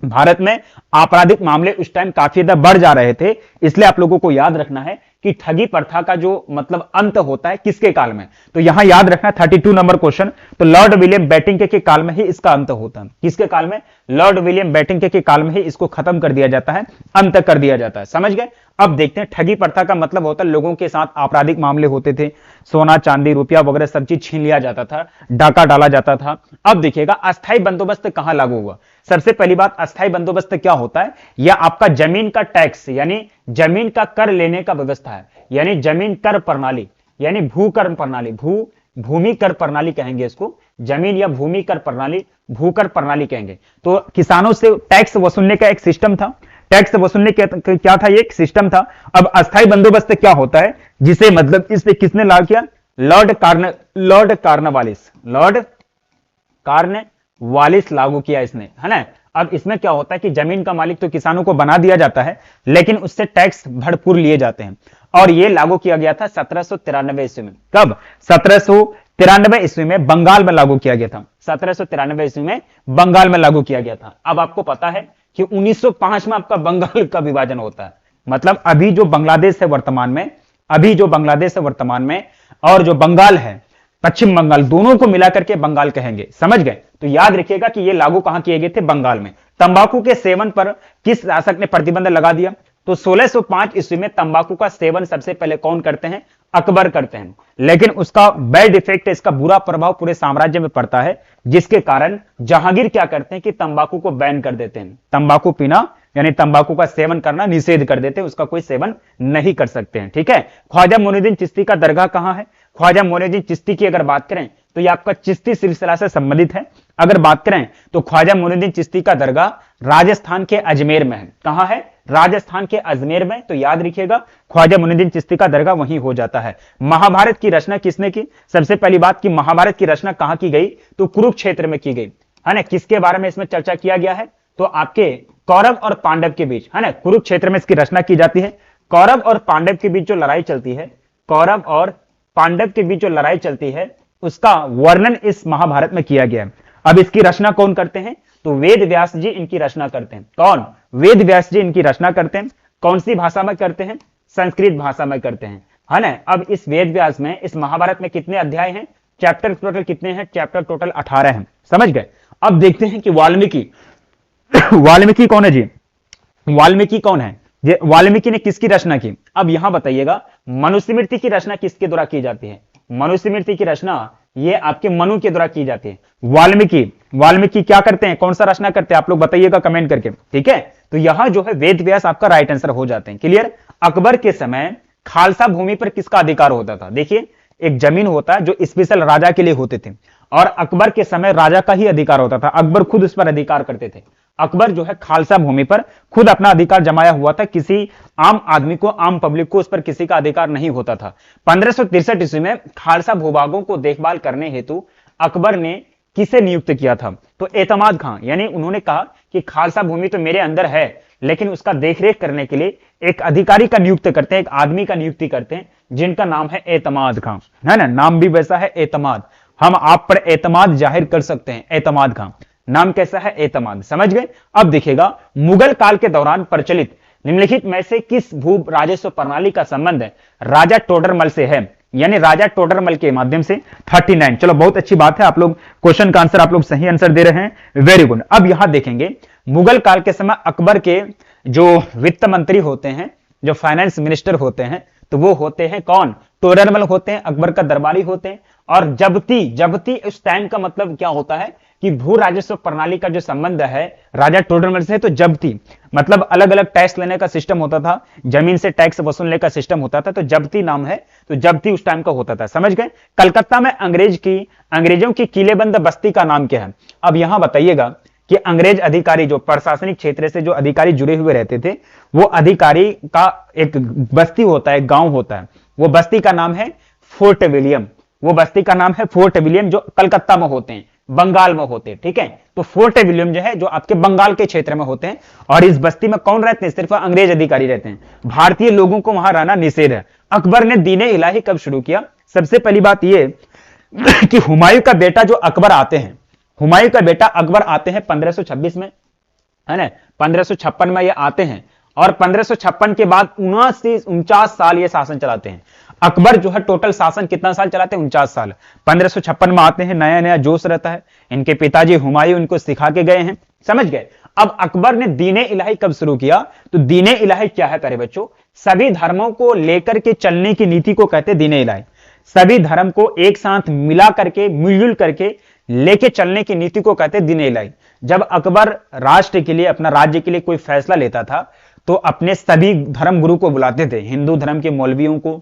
भारत में आपराधिक मामले उस टाइम काफी ज्यादा बढ़ जा रहे थे, इसलिए आप लोगों को याद रखना है कि ठगी प्रथा का जो मतलब अंत होता है किसके काल में, तो यहां याद रखना 32 नंबर क्वेश्चन। तो लॉर्ड विलियम बेटिंक के काल में ही इसका अंत होता है। किसके काल में, लॉर्ड विलियम बेटिंक के काल में ही इसको खत्म कर दिया जाता है, अंत कर दिया जाता है, समझ गए। अब देखते हैं ठगी प्रथा का मतलब होता है लोगों के साथ आपराधिक मामले होते थे, सोना चांदी रुपया वगैरह सब चीज छीन लिया जाता था, डाका डाला जाता था। अब देखिएगा अस्थायी बंदोबस्त कहां लागू हुआ। सबसे पहली बात, अस्थायी बंदोबस्त क्या होता है, यह आपका जमीन का टैक्स यानी जमीन का कर लेने का व्यवस्था है, यानी जमीन कर प्रणाली, यानी भू कर प्रणाली, भूमि कर प्रणाली कहेंगे इसको, जमीन या भूमि कर प्रणाली, भूकर प्रणाली कहेंगे। तो किसानों से टैक्स वसूलने का एक सिस्टम था, टैक्स वसूलने क्या था, ये एक सिस्टम था। अब अस्थायी बंदोबस्त क्या होता है, जिसे मतलब इसे किसने लागू किया, लॉर्ड कार्नवालिस लागू किया इसने, है ना। अब इसमें क्या होता है कि जमीन का मालिक तो किसानों को बना दिया जाता है, लेकिन उससे टैक्स भरपूर लिए जाते हैं। और यह लागू किया गया था 1793 ईस्वी में। कब, 1793 ईस्वी में बंगाल में लागू किया गया था। 1793 ईस्वी में बंगाल में लागू किया गया था। अब आपको पता है कि 1905 में आपका बंगाल का विभाजन होता है, मतलब अभी जो बांग्लादेश है वर्तमान में, और जो बंगाल है पश्चिम बंगाल, दोनों को मिलाकर के बंगाल कहेंगे, समझ गए। तो याद रखिएगा कि ये लागू कहां किए गए थे, बंगाल में। तंबाकू के सेवन पर किस शासक ने प्रतिबंध लगा दिया, तो 1605 ईस्वी में तंबाकू का सेवन सबसे पहले कौन करते हैं, अकबर करते हैं। लेकिन उसका बैड इफेक्ट, इसका बुरा प्रभाव पूरे साम्राज्य में पड़ता है, जिसके कारण जहांगीर क्या करते हैं कि तंबाकू को बैन कर देते हैं। तंबाकू पीना यानी तंबाकू का सेवन करना निषेध कर देते हैं, उसका कोई सेवन नहीं कर सकते हैं, ठीक है। ख्वाजा मोइनुद्दीन चिश्ती का दरगाह कहां है, ख्वाजा मोइनुद्दीन चिश्ती की अगर बात करें तो ये आपका चिश्ती सिलसिला से संबंधित है। अगर बात करें तो ख्वाजा मोइनुद्दीन चिश्ती का दरगाह राजस्थान के अजमेर में है। कहां है, राजस्थान के अजमेर में। तो याद रखिएगा ख्वाजा मोइनुद्दीन चिश्ती का दरगाह वहीं हो जाता है। महाभारत की रचना किसने की, सबसे पहली बात कि महाभारत की रचना कहां की गई, तो कुरुक्षेत्र में की गई, है ना। किसके बारे में इसमें चर्चा किया गया है, तो आपके कौरव और पांडव के बीच, है ना, कुरुक्षेत्र में इसकी रचना की जाती है। कौरव और पांडव के बीच जो लड़ाई चलती है, कौरव और पांडव के बीच जो लड़ाई चलती है उसका वर्णन इस महाभारत में किया गया है। अब इसकी रचना कौन करते हैं? तो वेद व्यास जी इनकी रचना करते हैं। कौन? वेद व्यास जी इनकी रचना करते हैं। कौन सी भाषा में करते हैं? संस्कृत भाषा में करते हैं, है ना। अब इस वेद व्यास में, इस महाभारत में कितने अध्याय हैं? चैप्टर टोटल कितने हैं? चैप्टर टोटल 18 हैं। समझ गए। अब देखते हैं कि वाल्मीकि वाल्मीकि कौन है जी? वाल्मीकि कौन है? वाल्मीकि ने किसकी रचना की? अब यहां बताइएगा, मनुस्मृति की रचना किसके द्वारा की जाती है? मनुस्मृति की रचना ये आपके मनु के द्वारा की जाती है। वाल्मीकि क्या करते हैं? कौन सा रचना करते हैं? आप लोग बताइएगा कमेंट करके, ठीक है। तो यहां जो है वेद व्यास आपका राइट आंसर हो जाते हैं। क्लियर। अकबर के समय खालसा भूमि पर किसका अधिकार होता था? देखिए, एक जमीन होता है जो स्पेशल राजा के लिए होते थे, और अकबर के समय राजा का ही अधिकार होता था। अकबर खुद उस पर अधिकार करते थे। अकबर जो है खालसा भूमि पर खुद अपना अधिकार जमाया हुआ था। किसी आम आदमी को, आम पब्लिक को उस पर किसी का अधिकार नहीं होता था। 1563 ईस्वी में खालसा भूभागों को देखभाल करने हेतु अकबर ने किसे नियुक्त किया था? तो एतमाद खां, यानी उन्होंने कहा कि खालसा भूमि तो मेरे अंदर है, लेकिन उसका देखरेख करने के लिए एक अधिकारी का नियुक्त करते हैं, एक आदमी का नियुक्ति करते हैं, जिनका नाम है एतमाद खां, है ना। नाम भी वैसा है, एतमाद। हम आप पर एतमाद जाहिर कर सकते हैं, एतमाद खां। नाम कैसा है? एतमाद। समझ गए। अब देखिएगा, मुगल काल के दौरान प्रचलित निम्नलिखित में से किस भू राजस्व प्रणाली का संबंध राजा टोडरमल से है? यानी राजा टोडरमल के माध्यम से। 39। चलो, बहुत अच्छी बात है, आप लोग क्वेश्चन का आंसर, आप लोग सही आंसर दे रहे हैं, वेरी गुड। अब यहां देखेंगे, मुगल काल के समय अकबर के जो वित्त मंत्री होते हैं, जो फाइनेंस मिनिस्टर होते हैं, तो वो होते हैं कौन? टोडरमल होते हैं, अकबर का दरबारी होते हैं। और जब्ती उस टाइम का मतलब क्या होता है कि भू राजस्व प्रणाली का जो संबंध है राजा टोडरमल से, तो जब्ती मतलब अलग अलग टैक्स लेने का सिस्टम होता था, जमीन से टैक्स वसूलने का सिस्टम होता था, तो जब्ती नाम है, तो जब्ती उस टाइम का होता था। समझ गए। कलकत्ता में अंग्रेजों की किलेबंद बस्ती का नाम क्या है? अब यहां बताइएगा कि अंग्रेज अधिकारी, जो प्रशासनिक क्षेत्र से जो अधिकारी जुड़े हुए रहते थे, वो अधिकारी का एक बस्ती होता है, गांव होता है, वो बस्ती का नाम है फोर्ट विलियम। वो बस्ती का नाम है फोर्ट विलियम, जो कलकत्ता में होते हैं, बंगाल में होते हैं, ठीक है। तो फोर्ट विलियम जो है, जो आपके बंगाल के क्षेत्र में होते हैं, और इस बस्ती में कौन रहते हैं? सिर्फ अंग्रेज अधिकारी रहते हैं। भारतीय लोगों को वहां रहना निषेध है। अकबर ने दीने इलाही कब शुरू किया? सबसे पहली बात यह कि हुमायूं का बेटा जो अकबर आते हैं, हुमायूं का बेटा अकबर आते हैं 1526 में, है ना। 1556 में ये आते हैं, और 1556 के बाद 49 साल ये शासन चलाते हैं। अकबर जो है टोटल शासन कितना साल चलाते हैं? 49 साल। 1556 में आते हैं, नया नया जोश रहता है। इनके पिताजी हुमायूं इनको सिखा के गए हैं। समझ गए। अब अकबर ने दीने इलाही कब शुरू किया? तो दीने इलाही क्या है प्यारे बच्चों? सभी धर्मों को लेकर के चलने की नीति को कहते हैं दीने इलाही। सभी धर्म को एक साथ मिला करके, मिलजुल करके लेके चलने की नीति को कहते हैं दीने इलाही। जब अकबर राष्ट्र के लिए, अपना राज्य के लिए कोई फैसला लेता था, तो अपने सभी धर्म गुरु को बुलाते थे। हिंदू धर्म के मौलवियों को,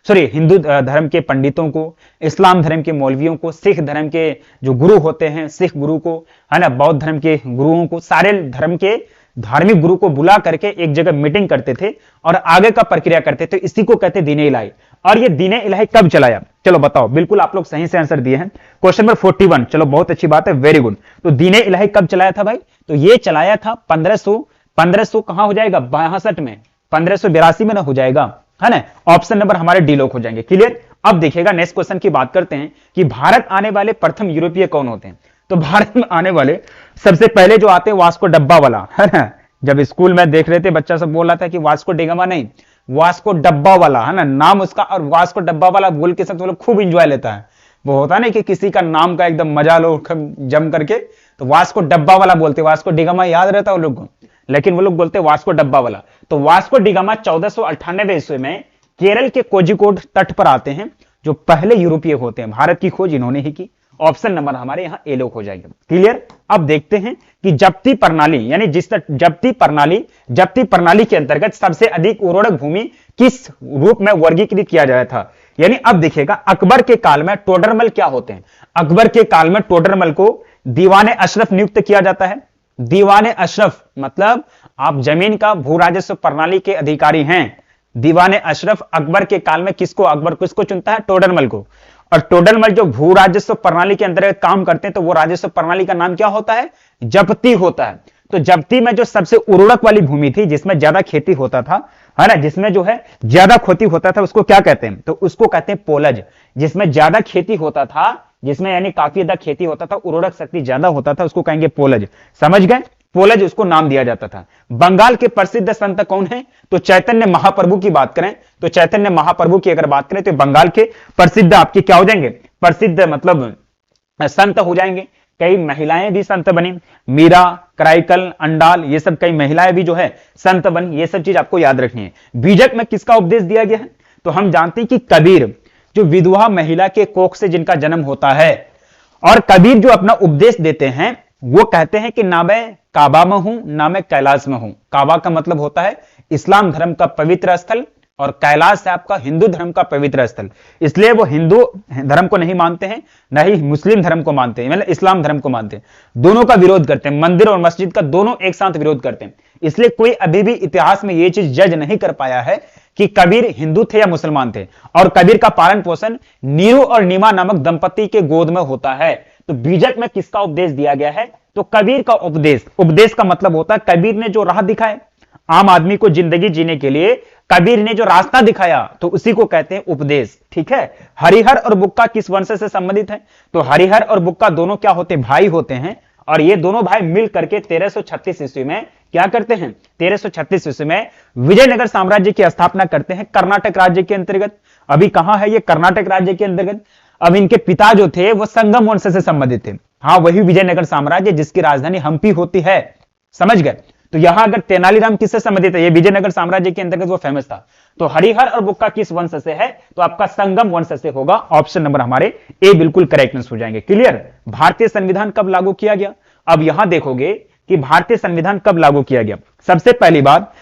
हिंदू धर्म के पंडितों को, इस्लाम धर्म के मौलवियों को, सिख धर्म के जो गुरु होते हैं, सिख गुरु को, है ना, बौद्ध धर्म के गुरुओं को, सारे धर्म के धार्मिक गुरु को बुला करके एक जगह मीटिंग करते थे और आगे का प्रक्रिया करते थे। इसी को कहते दीने इलाही। और ये दीने इलाही कब चलाया? चलो बताओ। बिल्कुल आप लोग सही से आंसर दिए हैं। Question number 41। चलो, बहुत अच्छी बात है, वेरी गुड। तो दीने इलाही कब चलाया था भाई? तो ये चलाया था 1500 कहां हो जाएगा? 62 में, 1582 में ना हो जाएगा, है ना। ऑप्शन नंबर हमारे डी लॉक हो जाएंगे। क्लियर। अब देखिएगा, नेक्स्ट क्वेश्चन की बात करते हैं कि भारत आने वाले प्रथम यूरोपीय कौन होते हैं? तो भारत में आने वाले सबसे पहले जो आते हैं वास्को डब्बा वाला, है ना। जब स्कूल में देख रहे थे, बच्चा सब बोल रहा था कि वास्को डिगामा नहीं, वास्को डब्बा वाला, है ना, नाम उसका। और वास्को डब्बा वाला बोल के सब तो लोग खूब इंजॉय लेता है। वो होता है ना कि किसी का नाम का एकदम मजा लो जम करके, तो वास्को डब्बा वाला बोलते। वास्को डिगामा याद रहता है वो लोग को, लेकिन वो लोग बोलते वास्को डब्बा वाला। तो वास्को डिगामा 1498 ईस्वी में केरल के कोझिकोड तट पर आते हैं, जो पहले यूरोपीय होते हैं। भारत की खोज इन्होंने ही की। ऑप्शन नंबर हमारे यहां ए लोग हो जाएंगे। क्लियर। अब देखते हैं कि जब्ती प्रणाली, यानी जब्ती प्रणाली के अंतर्गत सबसे अधिक उर्वरक भूमि किस रूप में वर्गीकृत किया गया था? यानी अब देखिएगा, अकबर के काल में टोडरमल क्या होते हैं? अकबर के काल में टोडरमल को दीवाने अशरफ नियुक्त किया जाता है। दीवाने अशरफ मतलब आप जमीन का भू राजस्व प्रणाली के अधिकारी हैं। दीवाने अशरफ अकबर के काल में अकबर किसको चुनता है? टोडरमल को। और टोडरमल जो भू राजस्व प्रणाली के अंतर्गत काम करते हैं, तो वो राजस्व प्रणाली का नाम क्या होता है? जब्ती होता है। तो जब्ती में जो सबसे उर्वरक वाली भूमि थी, जिसमें ज्यादा खेती होता था, है ना, जिसमें जो है ज्यादा खेती होता था उसको क्या कहते हैं, तो उसको कहते हैं पोलज। जिसमें ज्यादा खेती होता था, जिसमें यानी काफी ज्यादा खेती होता था, उर्वरक शक्ति ज्यादा होता था, उसको कहेंगे पोलज। समझ गए, पोलज उसको नाम दिया जाता था। बंगाल के प्रसिद्ध संत कौन है, तो चैतन्य महाप्रभु की बात करें तो चैतन्य महाप्रभु की अगर बात करें तो बंगाल के प्रसिद्ध आपके क्या हो जाएंगे, प्रसिद्ध मतलब संत हो जाएंगे। कई महिलाएं भी संत बनी, मीरा, कराइकल, अंडाल, ये सब कई महिलाएं भी जो है संत बनी। ये सब चीज आपको याद रखनी है। बीजक में किसका उपदेश दिया गया है, तो हम जानते हैं कि कबीर, जो विधवा महिला के कोख से जिनका जन्म होता है, और कबीर जो अपना उपदेश देते हैं वो कहते हैं कि ना मैं काबा में हूं ना मैं कैलाश में हूं। काबा का मतलब होता है इस्लाम धर्म का पवित्र स्थल, और कैलाश है आपका हिंदू धर्म का पवित्र स्थल। इसलिए वो हिंदू धर्म को नहीं मानते हैं, न ही मुस्लिम धर्म को मानते हैं, मतलब इस्लाम धर्म को मानते हैं। दोनों का विरोध करते हैं, मंदिर और मस्जिद का दोनों एक साथ विरोध करते हैं। इसलिए कोई अभी भी इतिहास में यह चीज जज नहीं कर पाया है कि कबीर हिंदू थे या मुसलमान थे। और कबीर का पालन पोषण नीरू और नीमा नामक दंपति के गोद में होता है। तो बीजक में किसका उपदेश दिया गया है, तो कबीर का उपदेश। उपदेश का मतलब होता है कबीर ने जो राह दिखाए आम आदमी को जिंदगी जीने के लिए, कबीर ने जो रास्ता दिखाया, तो उसी को कहते हैं उपदेश। ठीक है। हरिहर और बुक्का किस वंश से संबंधित है, तो हरिहर और बुक्का दोनों क्या होते हैं, भाई होते हैं। और ये दोनों भाई मिल करके 1336 ईस्वी में क्या करते हैं, 1336 ईस्वी में विजयनगर साम्राज्य की स्थापना करते हैं कर्नाटक राज्य के अंतर्गत। अभी कहां है ये, कर्नाटक राज्य के अंतर्गत। अब इनके पिता जो थे वो संगम वंश से संबंधित थे। हाँ, वही विजयनगर साम्राज्य जिसकी राजधानी हम्पी होती है। समझ गए। तो यहां अगर तेनालीराम किससे संबंधित है, ये विजयनगर साम्राज्य के अंतर्गत वो फेमस था। तो हरिहर और बुक्का किस वंश से है, तो आपका संगम वंश से होगा। ऑप्शन नंबर हमारे ए बिल्कुल करेक्टनेस हो जाएंगे। क्लियर। भारतीय संविधान कब लागू किया गया, अब यहां देखोगे कि भारतीय संविधान कब लागू किया गया। सबसे पहली बात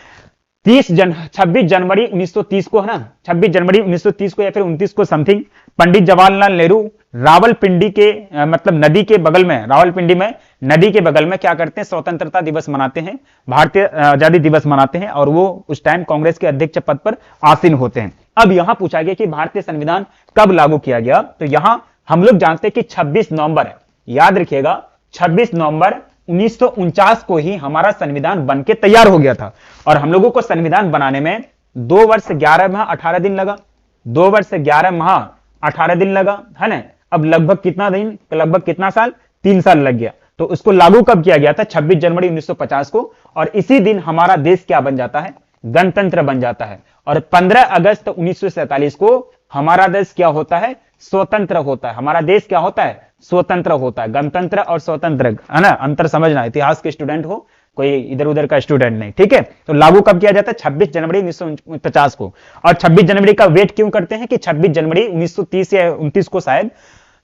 26 जनवरी 1930 को है ना, 26 जनवरी 1930 को या फिर 29 को समथिंग, पंडित जवाहरलाल नेहरू रावलपिंडी के मतलब नदी के बगल में, रावलपिंडी में नदी के बगल में क्या करते हैं, स्वतंत्रता दिवस मनाते हैं, भारतीय आजादी दिवस मनाते हैं। और वो उस टाइम कांग्रेस के अध्यक्ष पद पर आसीन होते हैं। अब यहां पूछा गया कि भारतीय संविधान कब लागू किया गया, तो यहां हम लोग जानते हैं कि 26 नवंबर, याद रखिएगा 26 नवंबर 1949 को ही हमारा संविधान बनके तैयार हो गया था। और हम लोगों को संविधान बनाने में 2 वर्ष 11 माह 18 दिन लगा, 2 वर्ष 11 माह 18 दिन लगा, है ना। अब लगभग कितना दिन, लगभग कितना साल, 3 साल लग गया। तो उसको लागू कब किया गया था, 26 जनवरी 1950 को। और इसी दिन हमारा देश क्या बन जाता है, गणतंत्र बन जाता है। और 15 अगस्त 1947 को हमारा देश क्या होता है, स्वतंत्र होता है। हमारा देश क्या होता है, स्वतंत्र होता है। गणतंत्र और स्वतंत्र, है ना, अंतर समझना। इतिहास के स्टूडेंट हो, कोई इधर उधर का स्टूडेंट नहीं। ठीक है। तो लागू कब किया जाता है, 26 जनवरी 1950 को। और 26 जनवरी का वेट क्यों करते हैं कि 26 जनवरी 1930 या 29 को शायद,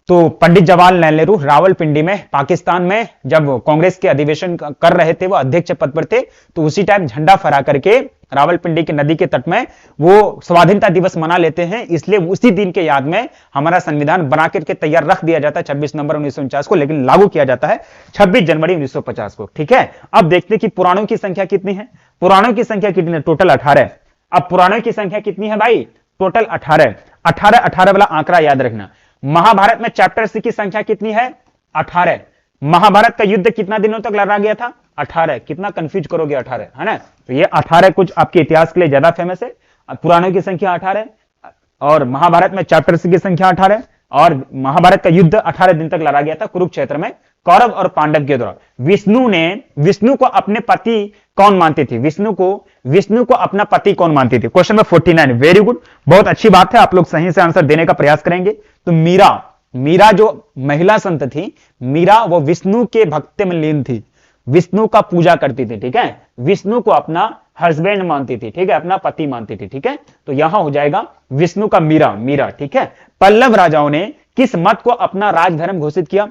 तो पंडित जवाहरलाल नेहरू रावलपिंडी में पाकिस्तान में जब कांग्रेस के अधिवेशन कर रहे थे, वो अध्यक्ष पद पर थे, तो उसी टाइम झंडा फहरा करके रावलपिंडी के नदी के तट में वो स्वाधीनता दिवस मना लेते हैं। इसलिए उसी दिन के याद में हमारा संविधान बना करके तैयार रख दिया जाता है 26 नवंबर 1949 को, लेकिन लागू किया जाता है 26 जनवरी 1950 को। ठीक है। अब देखते हैं कि पुराणों की संख्या कितनी है। पुराणों की संख्या कितनी है, टोटल 18। अब पुराणों की संख्या कितनी है भाई, टोटल 18। 18 वाला आंकड़ा याद रखना। महाभारत में चैप्टर्स की संख्या कितनी है, 18। महाभारत का युद्ध कितना दिनों तक लड़ा गया था, 18। कितना कंफ्यूज करोगे, 18, है ना। तो ये 18 कुछ आपके इतिहास के लिए ज्यादा फेमस है। पुराणों की संख्या 18 और महाभारत में चैप्टर्स की संख्या 18। और महाभारत का युद्ध 18 दिन तक लड़ा गया था कुरुक्षेत्र में, कौरव और पांडव के द्वारा। विष्णु को अपने पति कौन मानती थी, विष्णु को अपना पति कौन मानती थी। Question number 49। वेरी गुड, बहुत अच्छी बात है, आप लोग सही से आंसर देने का प्रयास करेंगे। तो मीरा जो महिला संत थी, मीरा वो विष्णु के भक्ति में लीन थी, विष्णु का पूजा करती थी। ठीक है। विष्णु को अपना हस्बैंड मानती थी, ठीक है, अपना पति मानती थी। ठीक है। तो यहां हो जाएगा विष्णु का मीरा। ठीक है। पल्लव राजाओं ने किस मत को अपना राजधर्म घोषित किया,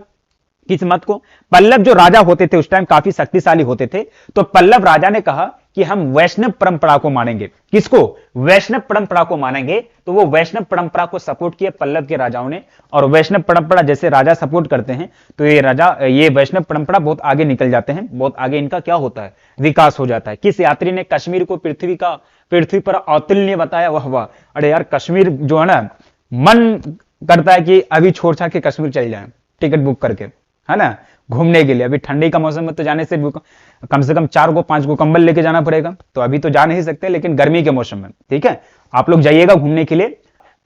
किस मत को। पल्लव जो राजा होते थे उस टाइम काफी शक्तिशाली होते थे। तो पल्लव राजा ने कहा कि हम वैष्णव परंपरा को मानेंगे। किसको, वैष्णव परंपरा को मानेंगे। तो वो वैष्णव परंपरा को सपोर्ट किया पल्लव के राजाओं ने। और वैष्णव परंपरा जैसे राजा सपोर्ट करते हैं तो ये वैष्णव परंपरा बहुत आगे निकल जाते हैं, बहुत आगे इनका क्या होता है, विकास हो जाता है। किस यात्री ने कश्मीर को पृथ्वी पर अतुल्य बताया, वह अरे यार कश्मीर जो है ना, मन करता है कि अभी छोड़ छाड़ के कश्मीर चल जाए टिकट बुक करके, है ना। घूमने के लिए। अभी ठंडी का मौसम में तो जाने से कम 4 को 5 को कंबल लेके जाना पड़ेगा, तो अभी तो जा नहीं सकते, लेकिन गर्मी के मौसम में ठीक है आप लोग जाइएगा घूमने के लिए।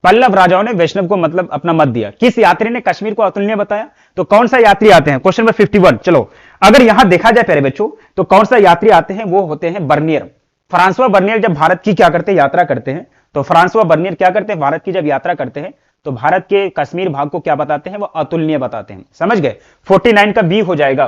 पल्लव राजाओं ने वैष्णव को मतलब अपना मत दिया। किस यात्री ने कश्मीर को अतुलनीय बताया? तो कौन सा यात्री आते हैं? Question number 51। चलो अगर यहां देखा जाए प्यारे बच्चों, तो कौन सा यात्री आते हैं? वो होते हैं बर्नियर। फ्रांसवा बर्नियर जब भारत की क्या करते हैं? यात्रा करते हैं। तो फ्रांसवा बर्नियर क्या करते हैं? भारत की जब यात्रा करते हैं तो भारत के कश्मीर भाग को क्या बताते हैं? वो अतुलनीय बताते हैं। समझ गए? 49 का बी हो जाएगा।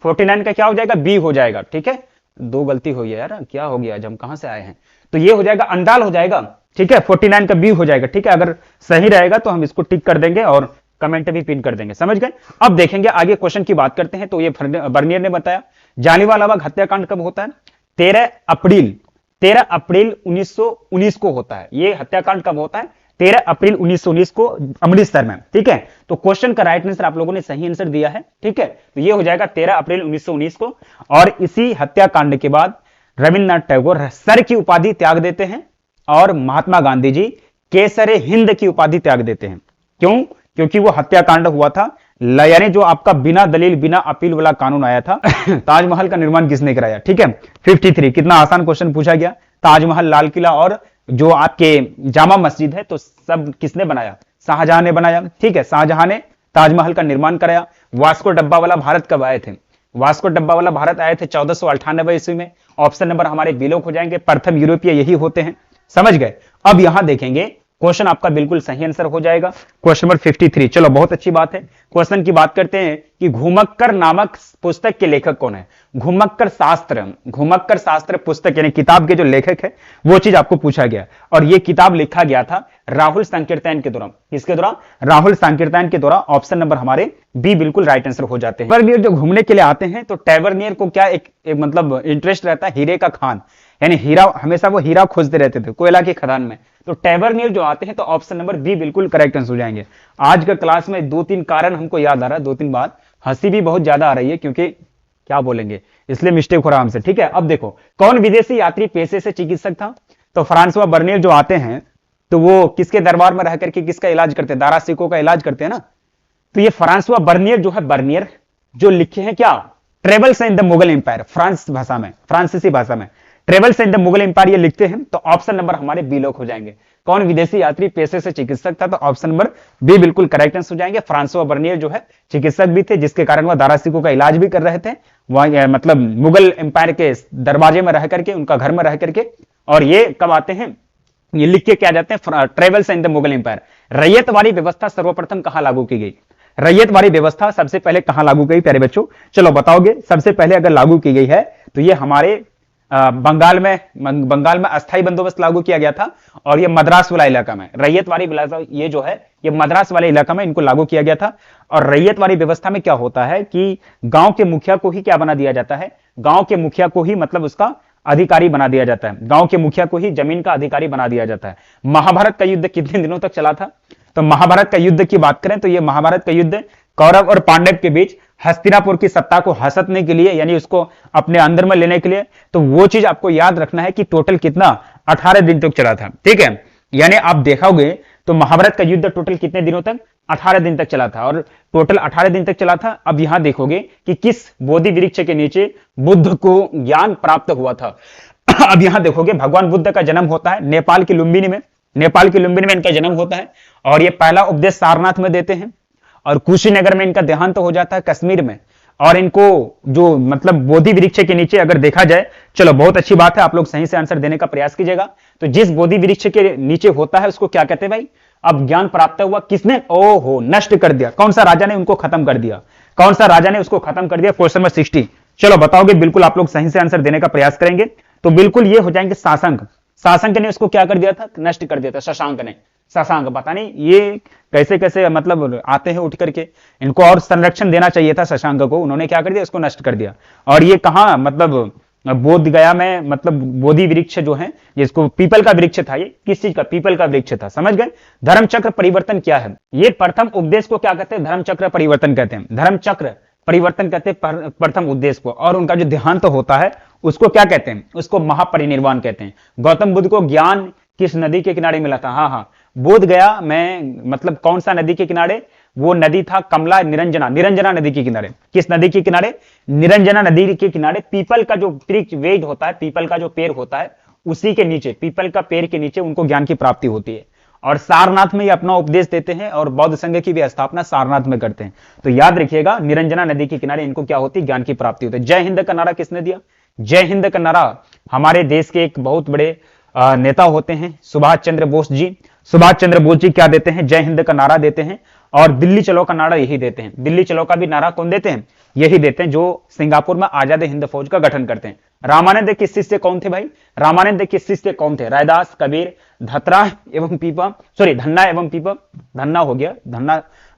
49 का क्या हो जाएगा? बी हो जाएगा। ठीक है, दो गलती हो गया यार, क्या हो गया? आज हम कहां से आए हैं? तो ये हो जाएगा अंडाल हो जाएगा। ठीक है, 49 का बी हो जाएगा। ठीक है, अगर सही रहेगा तो हम इसको टिक कर देंगे और कमेंट भी पिन कर देंगे। समझ गए? अब देखेंगे आगे क्वेश्चन की बात करते हैं। तो ये बर्नियर ने बताया। जालियांवाला बाग हत्याकांड कब होता है? 13 अप्रैल 1919 को होता है। ये हत्याकांड कब होता है? 13 अप्रैल 1919 को अमृतसर में। ठीक है, तो क्वेश्चन का राइट आंसर आप लोगों ने सही आंसर दिया है। ठीक है, तो ये हो जाएगा 13 अप्रैल 1919 को। और इसी हत्याकांड के बाद रविन्द्रनाथ टैगोर सर की उपाधि त्याग देते हैं और महात्मा गांधी जी केसरे हिंद की उपाधि त्याग देते हैं। क्यों? क्योंकि वो हत्याकांड हुआ था, यानी जो आपका बिना दलील बिना अपील वाला कानून आया था। ताजमहल का निर्माण किसने कराया? ठीक है, 53। कितना आसान क्वेश्चन पूछा गया। ताजमहल, लाल किला और जो आपके जामा मस्जिद है, तो सब किसने बनाया? शाहजहां ने बनाया। ठीक है, शाहजहां ने ताजमहल का निर्माण कराया। वास्को डब्बा वाला भारत कब आए थे? वास्को डब्बा वाला भारत आए थे 1498 ईस्वी में। ऑप्शन नंबर हमारे बिलोक हो जाएंगे। प्रथम यूरोपीय यही होते हैं। समझ गए? अब यहां देखेंगे क्वेश्चन आपका बिल्कुल सही आंसर हो जाएगा। Question number 53। चलो बहुत अच्छी बात है। क्वेश्चन की बात करते हैं कि घुमक्कर नामक पुस्तक के लेखक कौन है? घुमक्कर शास्त्र पुस्तक यानी किताब के जो लेखक है वो चीज आपको पूछा गया। और ये किताब लिखा गया था राहुल संकीर्तन के दौरान। किसके दौरान? राहुल संकीर्तन के दौरान। ऑप्शन नंबर हमारे बी बिल्कुल राइट आंसर हो जाते हैं। टैवर्नियर जो घूमने के लिए आते हैं तो टैवर्नियर को क्या एक मतलब इंटरेस्ट रहता है? हीरे का खान, यानी हीरा, हमेशा वो हीरा खोजते रहते थे कोयला की खदान में। तो टैवर्नियर जो आते हैं तो ऑप्शन नंबर बी बिल्कुल करेक्ट आंसर हो जाएंगे। आज का क्लास में 2-3 कारण हमको याद आ रहा है, 2-3 बात, हंसी भी बहुत ज्यादा आ रही है क्योंकि क्या बोलेंगे, इसलिए मिस्टेक हो रहा हमसे। ठीक है, अब देखो कौन विदेशी यात्री पेशे से चिकित्सक था? तो फ्रांसवा बर्नियर जो आते हैं तो वो किसके दरबार में रह करके किसका इलाज करते हैं? दारा सिकों का इलाज करते हैं ना। तो ये फ्रांसवा बर्नियर जो है, बर्नियर जो लिखे हैं क्या? Travels in the Mughal empire, France भाषा में, फ्रांसीसी भाषा में travels in the Mughal empire ये लिखते हैं। तो ऑप्शन नंबर हमारे बी लोग हो जाएंगे। कौन विदेशी यात्री पेशे से चिकित्सक था? तो ऑप्शन नंबर बी बिल्कुल करेक्ट आंसर हो जाएंगे। फ्रांसवा बर्नियर जो है चिकित्सक भी थे, जिसके कारण वह दारा सिकों का इलाज भी कर रहे थे वह, मतलब मुगल एम्पायर के दरवाजे में रह करके, उनका घर में रह करके। और ये कब आते हैं? ये लिख के क्या जाते हैं? Travels in the Mughal empire. रैयतवाड़ी व्यवस्था सर्वप्रथम कहां लागू की गई? रैयतवाड़ी व्यवस्था सबसे पहले कहां लागू की गई प्यारे बच्चों? चलो बताओगे। सबसे पहले अगर लागू की गई है तो ये हमारे बंगाल में अस्थायी बंदोबस्त लागू किया गया था। और ये मद्रास वाला इलाका में रैयतवाड़ी व्यवस्था, ये जो है ये मद्रास वाले इलाका में इनको लागू किया गया था। और रैयतवाड़ी व्यवस्था में क्या होता है कि गांव के मुखिया को ही क्या बना दिया जाता है? गांव के मुखिया को ही मतलब उसका अधिकारी बना दिया जाता है। गांव के मुखिया को ही जमीन का अधिकारी बना दिया जाता है। महाभारत का युद्ध कितने दिनों तक चला था? तो महाभारत का युद्ध की बात करें तो ये महाभारत का युद्ध कौरव और पांडव के बीच हस्तिनापुर की सत्ता को हसतने के लिए, यानी उसको अपने अंदर में लेने के लिए। तो वो चीज आपको याद रखना है कि टोटल कितना 18 दिन तक चला था। ठीक है, यानी आप देखोगे तो महाभारत का युद्ध टोटल कितने दिनों तक? 18 दिन तक चला था। और टोटल 18 दिन तक चला था। अब यहां देखोगे कि किस बोधि वृक्ष के नीचे बुद्ध को ज्ञान प्राप्त हुआ था। अब यहां देखोगे भगवान बुद्ध का जन्म होता है नेपाल की लुम्बिनी में। नेपाल की लुम्बिनी में इनका जन्म होता है। और ये पहला उपदेश सारनाथ में देते हैं। और कुशीनगर में इनका देहांत हो जाता है, कश्मीर में। और इनको जो मतलब बोधि वृक्ष के नीचे अगर देखा जाए, चलो बहुत अच्छी बात है, आप लोग सही से आंसर देने का प्रयास कीजिएगा। तो जिस बोधि वृक्ष के नीचे होता है उसको क्या कहते हैं भाई? अब ज्ञान प्राप्त हुआ किसने? ओहो, नष्ट कर दिया। कौन सा राजा ने उनको खत्म कर दिया? कौन सा राजा ने उसको खत्म कर दिया? Question number 60। चलो बताओगे, बिल्कुल आप लोग सही से आंसर देने का प्रयास करेंगे। तो बिल्कुल ये हो जाएंगे शासंक। शासंक ने उसको क्या कर दिया था? नष्ट कर दिया था। शशांक ने, शशांक पता नहीं ये कैसे कैसे मतलब आते हैं उठ करके, इनको और संरक्षण देना चाहिए था शशांक को, उन्होंने क्या कर दिया? उसको नष्ट कर दिया। और ये कहां मतलब बोध गया में, मतलब बोधि वृक्ष जो है जिसको पीपल का वृक्ष था, ये किस चीज का? पीपल का वृक्ष था। समझ गए? धर्म चक्र परिवर्तन क्या है? ये प्रथम उपदेश को क्या कहते हैं? धर्म चक्र परिवर्तन कहते हैं। धर्म चक्र परिवर्तन कहते हैं प्रथम उद्देश्य को। और उनका जो देहांत होता है उसको क्या कहते हैं? उसको महापरिनिर्वाण कहते हैं। गौतम बुद्ध को ज्ञान किस नदी के किनारे मिला था? हाँ, बोध गया में मतलब कौन सा नदी के किनारे? वो नदी था कमला निरंजना, निरंजना नदी के किनारे। किस नदी के किनारे? निरंजना नदी के किनारे। पीपल का जो वृक्ष वेद होता है, पीपल का जो पेड़ होता है, उसी के नीचे, पीपल का पेड़ के नीचे उनको ज्ञान की प्राप्ति होती है। और सारनाथ में ये अपना उपदेश देते हैं और बौद्ध संघ की भी स्थापना सारनाथ में करते हैं। तो याद रखिएगा, निरंजना नदी के किनारे इनको क्या होती है? ज्ञान की प्राप्ति होती है। जय हिंद का नारा किसने दिया? जय हिंद का नारा हमारे देश के एक बहुत बड़े नेता होते हैं सुभाष चंद्र बोस जी। सुभाष चंद्र बोस जी क्या देते हैं? जय हिंद का नारा देते हैं। और दिल्ली चलो का नारा यही देते हैं। दिल्ली चलो का भी नारा कौन देते हैं? यही देते हैं, जो सिंगापुर में आजाद हिंद फौज का गठन करते हैं। रामानंद किस शिष्य कौन थे भाई? रामानंद किस शिष्य कौन थे? रैदास, कबीर, धतरा एवं पीपा, सॉरी धन्ना एवं पीपा, धन्ना हो गया,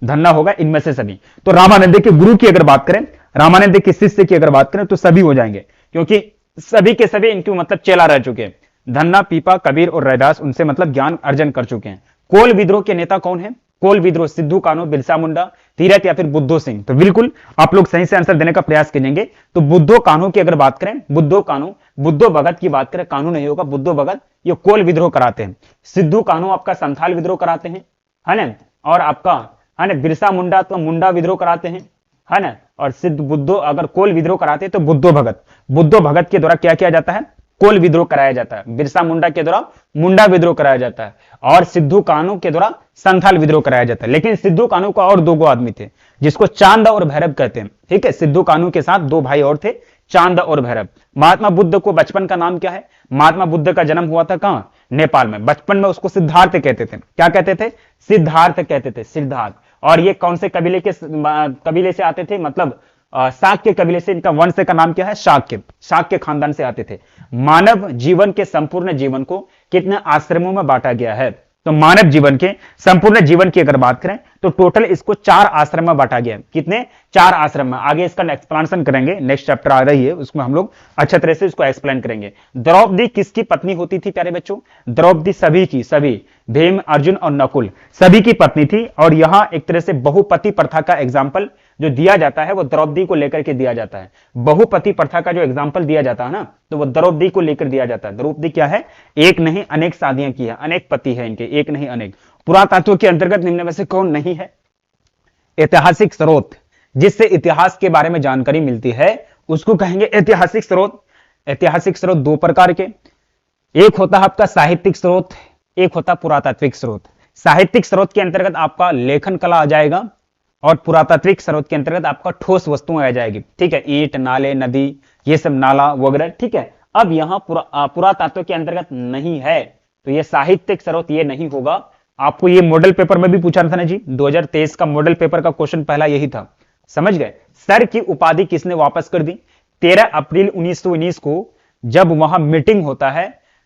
धन्ना होगा, इनमें से सभी। तो रामानंद के गुरु की अगर बात करें, रामानंद के शिष्य की अगर बात करें तो सभी हो जाएंगे, क्योंकि सभी के सभी इनके मतलब चेला रह चुके हैं। धन्ना, पीपा, कबीर और रैदास उनसे मतलब ज्ञान अर्जन कर चुके हैं। कोल विद्रोह के नेता कौन है? कोल विद्रोह सिद्धू कान्हू, बिरसा मुंडा, तीरथ या फिर बुद्धो सिंह। तो बिल्कुल आप लोग सही से आंसर देने का प्रयास करेंगे। तो बुद्धो कान्हू की अगर बात करें, बुद्धो कान्हू, बुद्धो भगत की बात करें, कान्हू नहीं होगा, बुद्धो भगत, ये कोल विद्रोह कराते हैं। सिद्धू कान्हू आपका संथाल विद्रोह कराते हैं, है ना, और आपका है ना बिरसा मुंडा तो मुंडा विद्रोह कराते हैं, है ना, और सिद्ध बुद्धो अगर कोल विद्रोह कराते हैं तो बुद्धो भगत, बुद्धो भगत के द्वारा क्या किया जाता है? कोल विद्रोह कराया जाता है। बिरसा मुंडा के द्वारा मुंडा विद्रोह कराया जाता है और सिद्धू कान्हू के द्वारा संथाल विद्रोह कराया जाता है। लेकिन सिद्धू कान्हू का और दो आदमी थे जिसको चांद और भैरव कहते हैं, ठीक है। सिद्धू कान्हू के साथ दो भाई और थे, चांद और भैरव। महात्मा बुद्ध को बचपन का नाम क्या है? महात्मा बुद्ध का जन्म हुआ था कहां? नेपाल में। बचपन में उसको सिद्धार्थ कहते थे। क्या कहते थे? सिद्धार्थ कहते थे, सिद्धार्थ। और ये कौन से कबीले से आते थे? मतलब शाक्य कबीले से। इनका वंश का नाम क्या है? शाक्य, शाक्य खानदान से आते थे। मानव जीवन के संपूर्ण जीवन को कितने आश्रमों में बांटा गया है? तो मानव जीवन के संपूर्ण जीवन की अगर बात करें तो टोटल इसको 4 आश्रम में बांटा गया है। कितने? 4 आश्रम में। आगे इसका एक्सप्लेनेशन करेंगे, नेक्स्ट चैप्टर आ रही है उसमें हम लोग अच्छे तरह से इसको एक्सप्लेन करेंगे। द्रौपदी किसकी पत्नी होती थी प्यारे बच्चों? द्रौपदी सभी की, सभी भीम, अर्जुन और नकुल सभी की पत्नी थी। और यहां एक तरह से बहुपति प्रथा का एग्जाम्पल जो दिया जाता है वो द्रौपदी को लेकर के दिया जाता है। बहुपति प्रथा का जो एग्जाम्पल दिया जाता है ना, तो वो द्रौपदी को लेकर दिया जाता है। द्रौपदी क्या है? एक नहीं अनेक शादियां की है, अनेक पति है इनके, एक नहीं अनेक। पुरातत्व के अंतर्गत निम्न में से कौन नहीं है? ऐतिहासिक स्रोत, जिससे इतिहास के बारे में जानकारी मिलती है उसको कहेंगे ऐतिहासिक स्रोत। ऐतिहासिक स्रोत 2 प्रकार के, एक होता है आपका साहित्यिक स्रोत, एक होता पुरातात्विक स्रोत। साहित्यिक स्रोत के अंतर्गत आपका लेखन कला आ जाएगा और पुरातात्विक स्रोत के अंतर्गत आपका ठोस वस्तुएं आ जाएगी, ठीक है, ईंट, नाले, नदी, ये सब नाला वगैरह, ठीक है। अब यहां पुरातत्व के अंतर्गत नहीं है तो ये साहित्यिक स्रोत ये नहीं होगा। आपको ये मॉडल पेपर में भी पूछा था ना जी, 2023 का मॉडल पेपर का क्वेश्चन पहला यही था, समझ गए। सर की उपाधि किसने वापस कर दी? 13 अप्रैल 1919 को जब वहां मीटिंग होता है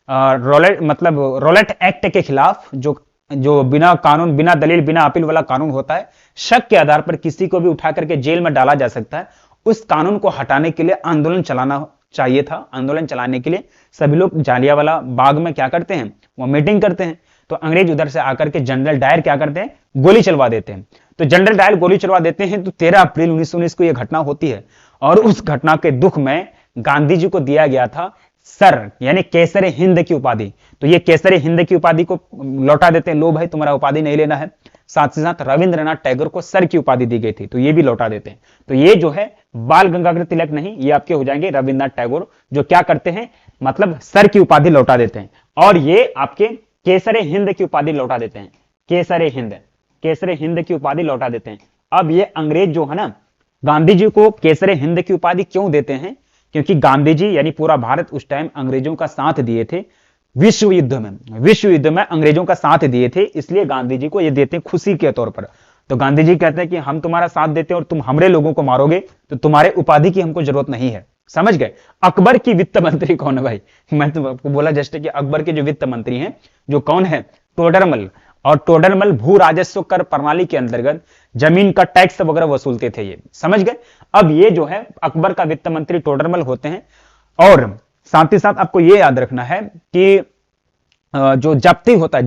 रॉलेट एक्ट के खिलाफ, जो बिना कानून, बिना दलील, बिना अपील वाला कानून होता है, शक के आधार पर किसी को भी उठा करके जेल में डाला जा सकता है। उस कानून को हटाने के लिए आंदोलन चलाना चाहिए था। आंदोलन चलाने के लिए सभी लोग जालियांवाला बाग में क्या करते हैं? वो मीटिंग करते हैं। तो अंग्रेज उधर से आकर के जनरल डायर क्या करते हैं? गोली चलवा देते हैं। तो जनरल डायर गोली चलवा देते हैं। तो 13 अप्रैल 1919 को यह घटना होती है और उस घटना के दुख में गांधी जी को दिया गया था सर यानी केसरे हिंद की उपाधि। तो ये केसरे हिंद की उपाधि को लौटा देते हैं, लो भाई तुम्हारा उपाधि नहीं लेना है। साथ ही साथ रविंद्रनाथ टैगोर को सर की उपाधि दी गई थी, तो ये भी लौटा देते हैं। तो ये जो है बाल गंगाधर तिलक नहीं, ये आपके हो जाएंगे रविंद्रनाथ टैगोर, जो क्या करते हैं मतलब सर की उपाधि लौटा देते हैं। और ये आपके केसरे हिंद की उपाधि लौटा देते हैं। केसरे हिंद की उपाधि लौटा देते हैं। अब ये अंग्रेज जो है ना, गांधी जी को केसरे हिंद की उपाधि क्यों देते हैं? क्योंकि गांधी जी यानी पूरा भारत उस टाइम अंग्रेजों का साथ दिए थे विश्व युद्ध में अंग्रेजों का साथ दिए थे, इसलिए गांधी जी को ये देते हैं खुशी के तौर पर। तो गांधी जी कहते हैं कि हम तुम्हारा साथ देते हैं और तुम हमरे लोगों को मारोगे तो तुम्हारे उपाधि की हमको जरूरत नहीं है, समझ गए। अकबर की वित्त मंत्री कौन है भाई? मैं तो आपको बोला जस्ट कि अकबर के जो वित्त मंत्री हैं जो कौन है? टोडरमल। और टोडरमल भू राजस्व कर प्रणाली के अंतर्गत जमीन का टैक्स वगैरह वसूलते थे, ये समझ गए। अब ये जो है अकबर का वित्त मंत्री टोडरमल होते हैं। और साथ ही साथ आपको ये याद रखना है कि जो जब्ती होता है,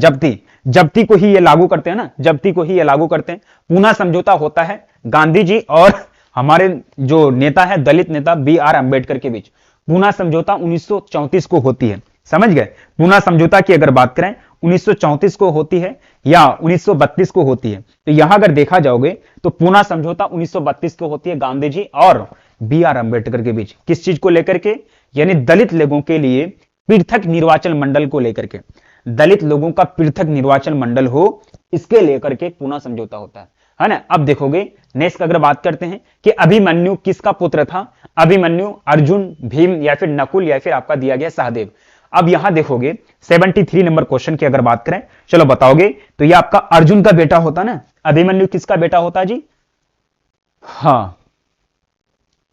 जब्ती को ही ये लागू करते हैं ना, जब्ती को ही ये लागू करते हैं। पूना समझौता होता है गांधी जी और हमारे जो नेता है दलित नेता BR अंबेडकर के बीच। पूना समझौता 1934 को होती है, समझ गए। पूना समझौता की अगर बात करें 1934 को होती है या 1932 को होती है? तो यहां अगर देखा जाओगे तो पूना समझौता 1932 को होती है, गांधी जी और बी आर अंबेडकर के बीच। किस चीज को लेकर के? यानी दलित लोगों के लिए पृथक निर्वाचन मंडल को लेकर के, दलित लोगों का पृथक निर्वाचन मंडल हो, इसके लेकर के पूना समझौता होता है ना। अब देखोगे नेक्स्ट अगर बात करते हैं कि अभिमन्यु किसका पुत्र था? अभिमन्यु अर्जुन, भीम या फिर नकुल या फिर आपका दिया गया सहदेव। अब यहां देखोगे 73 नंबर क्वेश्चन की अगर बात करें, चलो बताओगे, तो ये आपका अर्जुन का बेटा होता ना। अभिमन्यु किसका बेटा होता है जी? हाँ,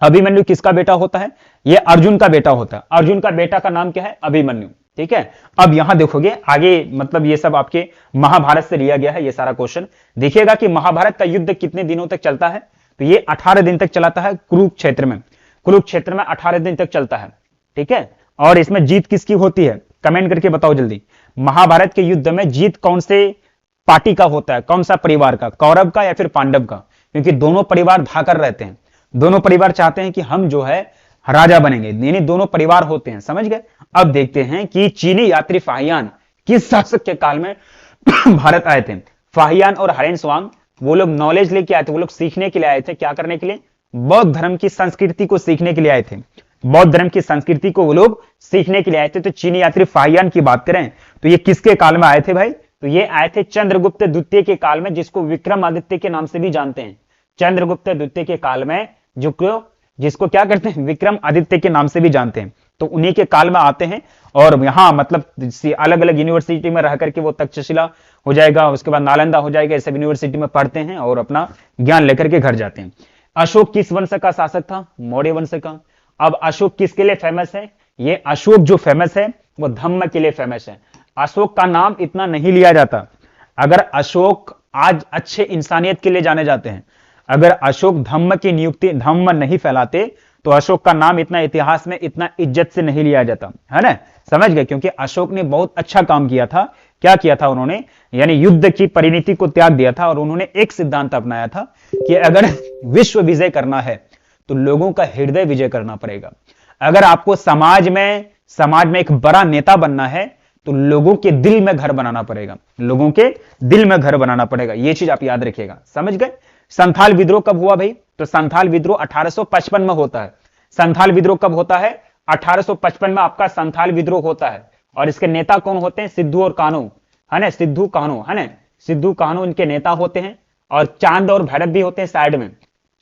अभिमन्यु किसका बेटा होता है? ये अर्जुन का बेटा होता है। अर्जुन का बेटा का नाम क्या है? अभिमन्यु। ठीक है, अब यहां देखोगे आगे, मतलब ये सब आपके महाभारत से लिया गया है ये सारा क्वेश्चन। देखिएगा कि महाभारत का युद्ध कितने दिनों तक चलता है? तो ये 18 दिन तक चलाता है कुरुक्षेत्र में। कुरुक्षेत्र में 18 दिन तक चलता है। ठीक है, और इसमें जीत किसकी होती है? कमेंट करके बताओ जल्दी। महाभारत के युद्ध में जीत कौन से पार्टी का होता है? कौन सा परिवार का? कौरव का या फिर पांडव का? क्योंकि दोनों परिवार धाकर रहते हैं, दोनों परिवार चाहते हैं कि हम जो है राजा बनेंगे, यानी दोनों परिवार होते हैं, समझ गए। अब देखते हैं कि चीनी यात्री फाहियान किस शासक के काल में भारत आए थे। फाहियान और हरेन स्वांग वो लोग नॉलेज लेके आए थे, वो लोग सीखने के लिए आए थे। क्या करने के लिए? बौद्ध धर्म की संस्कृति को सीखने के लिए आए थे। बौद्ध धर्म की संस्कृति को वो लोग सीखने के लिए आए थे। तो चीनी यात्री फाहियान की बात करें तो ये किसके काल में आए थे भाई? तो ये आए थे चंद्रगुप्त द्वितीय के काल में, जिसको विक्रमादित्य के नाम से भी जानते हैं। चंद्रगुप्त द्वितीय के काल में जिसको क्या करते हैं? विक्रम आदित्य के नाम से भी जानते हैं। तो उन्हीं के काल में आते हैं और यहां मतलब अलग अलग यूनिवर्सिटी में रह करके वो तक्षशिला हो जाएगा, उसके बाद नालंदा हो जाएगा, ऐसे यूनिवर्सिटी में पढ़ते हैं और अपना ज्ञान लेकर के घर जाते हैं। अशोक किस वंश का शासक था? मौर्य वंश का। अब अशोक किसके लिए फेमस है? ये अशोक जो फेमस है वो धम्म के लिए फेमस है। अशोक का नाम इतना नहीं लिया जाता। अगर अशोक आज अच्छे इंसानियत के लिए जाने जाते हैं, अगर अशोक धम्म की नियुक्ति, धम्म नहीं फैलाते, तो अशोक का नाम इतना इतिहास में इतना इज्जत से नहीं लिया जाता, है ना। समझ गए? क्योंकि अशोक ने बहुत अच्छा काम किया था। क्या किया था उन्होंने? यानी युद्ध की परिणति को त्याग दिया था और उन्होंने एक सिद्धांत अपनाया था कि अगर विश्व विजय करना है तो लोगों का हृदय विजय करना पड़ेगा। अगर आपको समाज में एक बड़ा नेता बनना है तो लोगों के दिल में घर बनाना पड़ेगा, लोगों के दिल में घर बनाना पड़ेगा। यह चीज आप याद रखिएगा, समझ गए। संथाल विद्रोह कब हुआ भाई? तो संथाल विद्रोह 1855 में होता है। संथाल विद्रोह कब होता है? 1855 में आपका संथाल विद्रोह होता है। और इसके नेता कौन होते हैं? सिद्धू और कान्हू, है ना। सिद्धू कान्हू, है ना। सिद्धू कान्हू इनके नेता होते हैं। और चांद और भैरव भी होते हैं साइड में।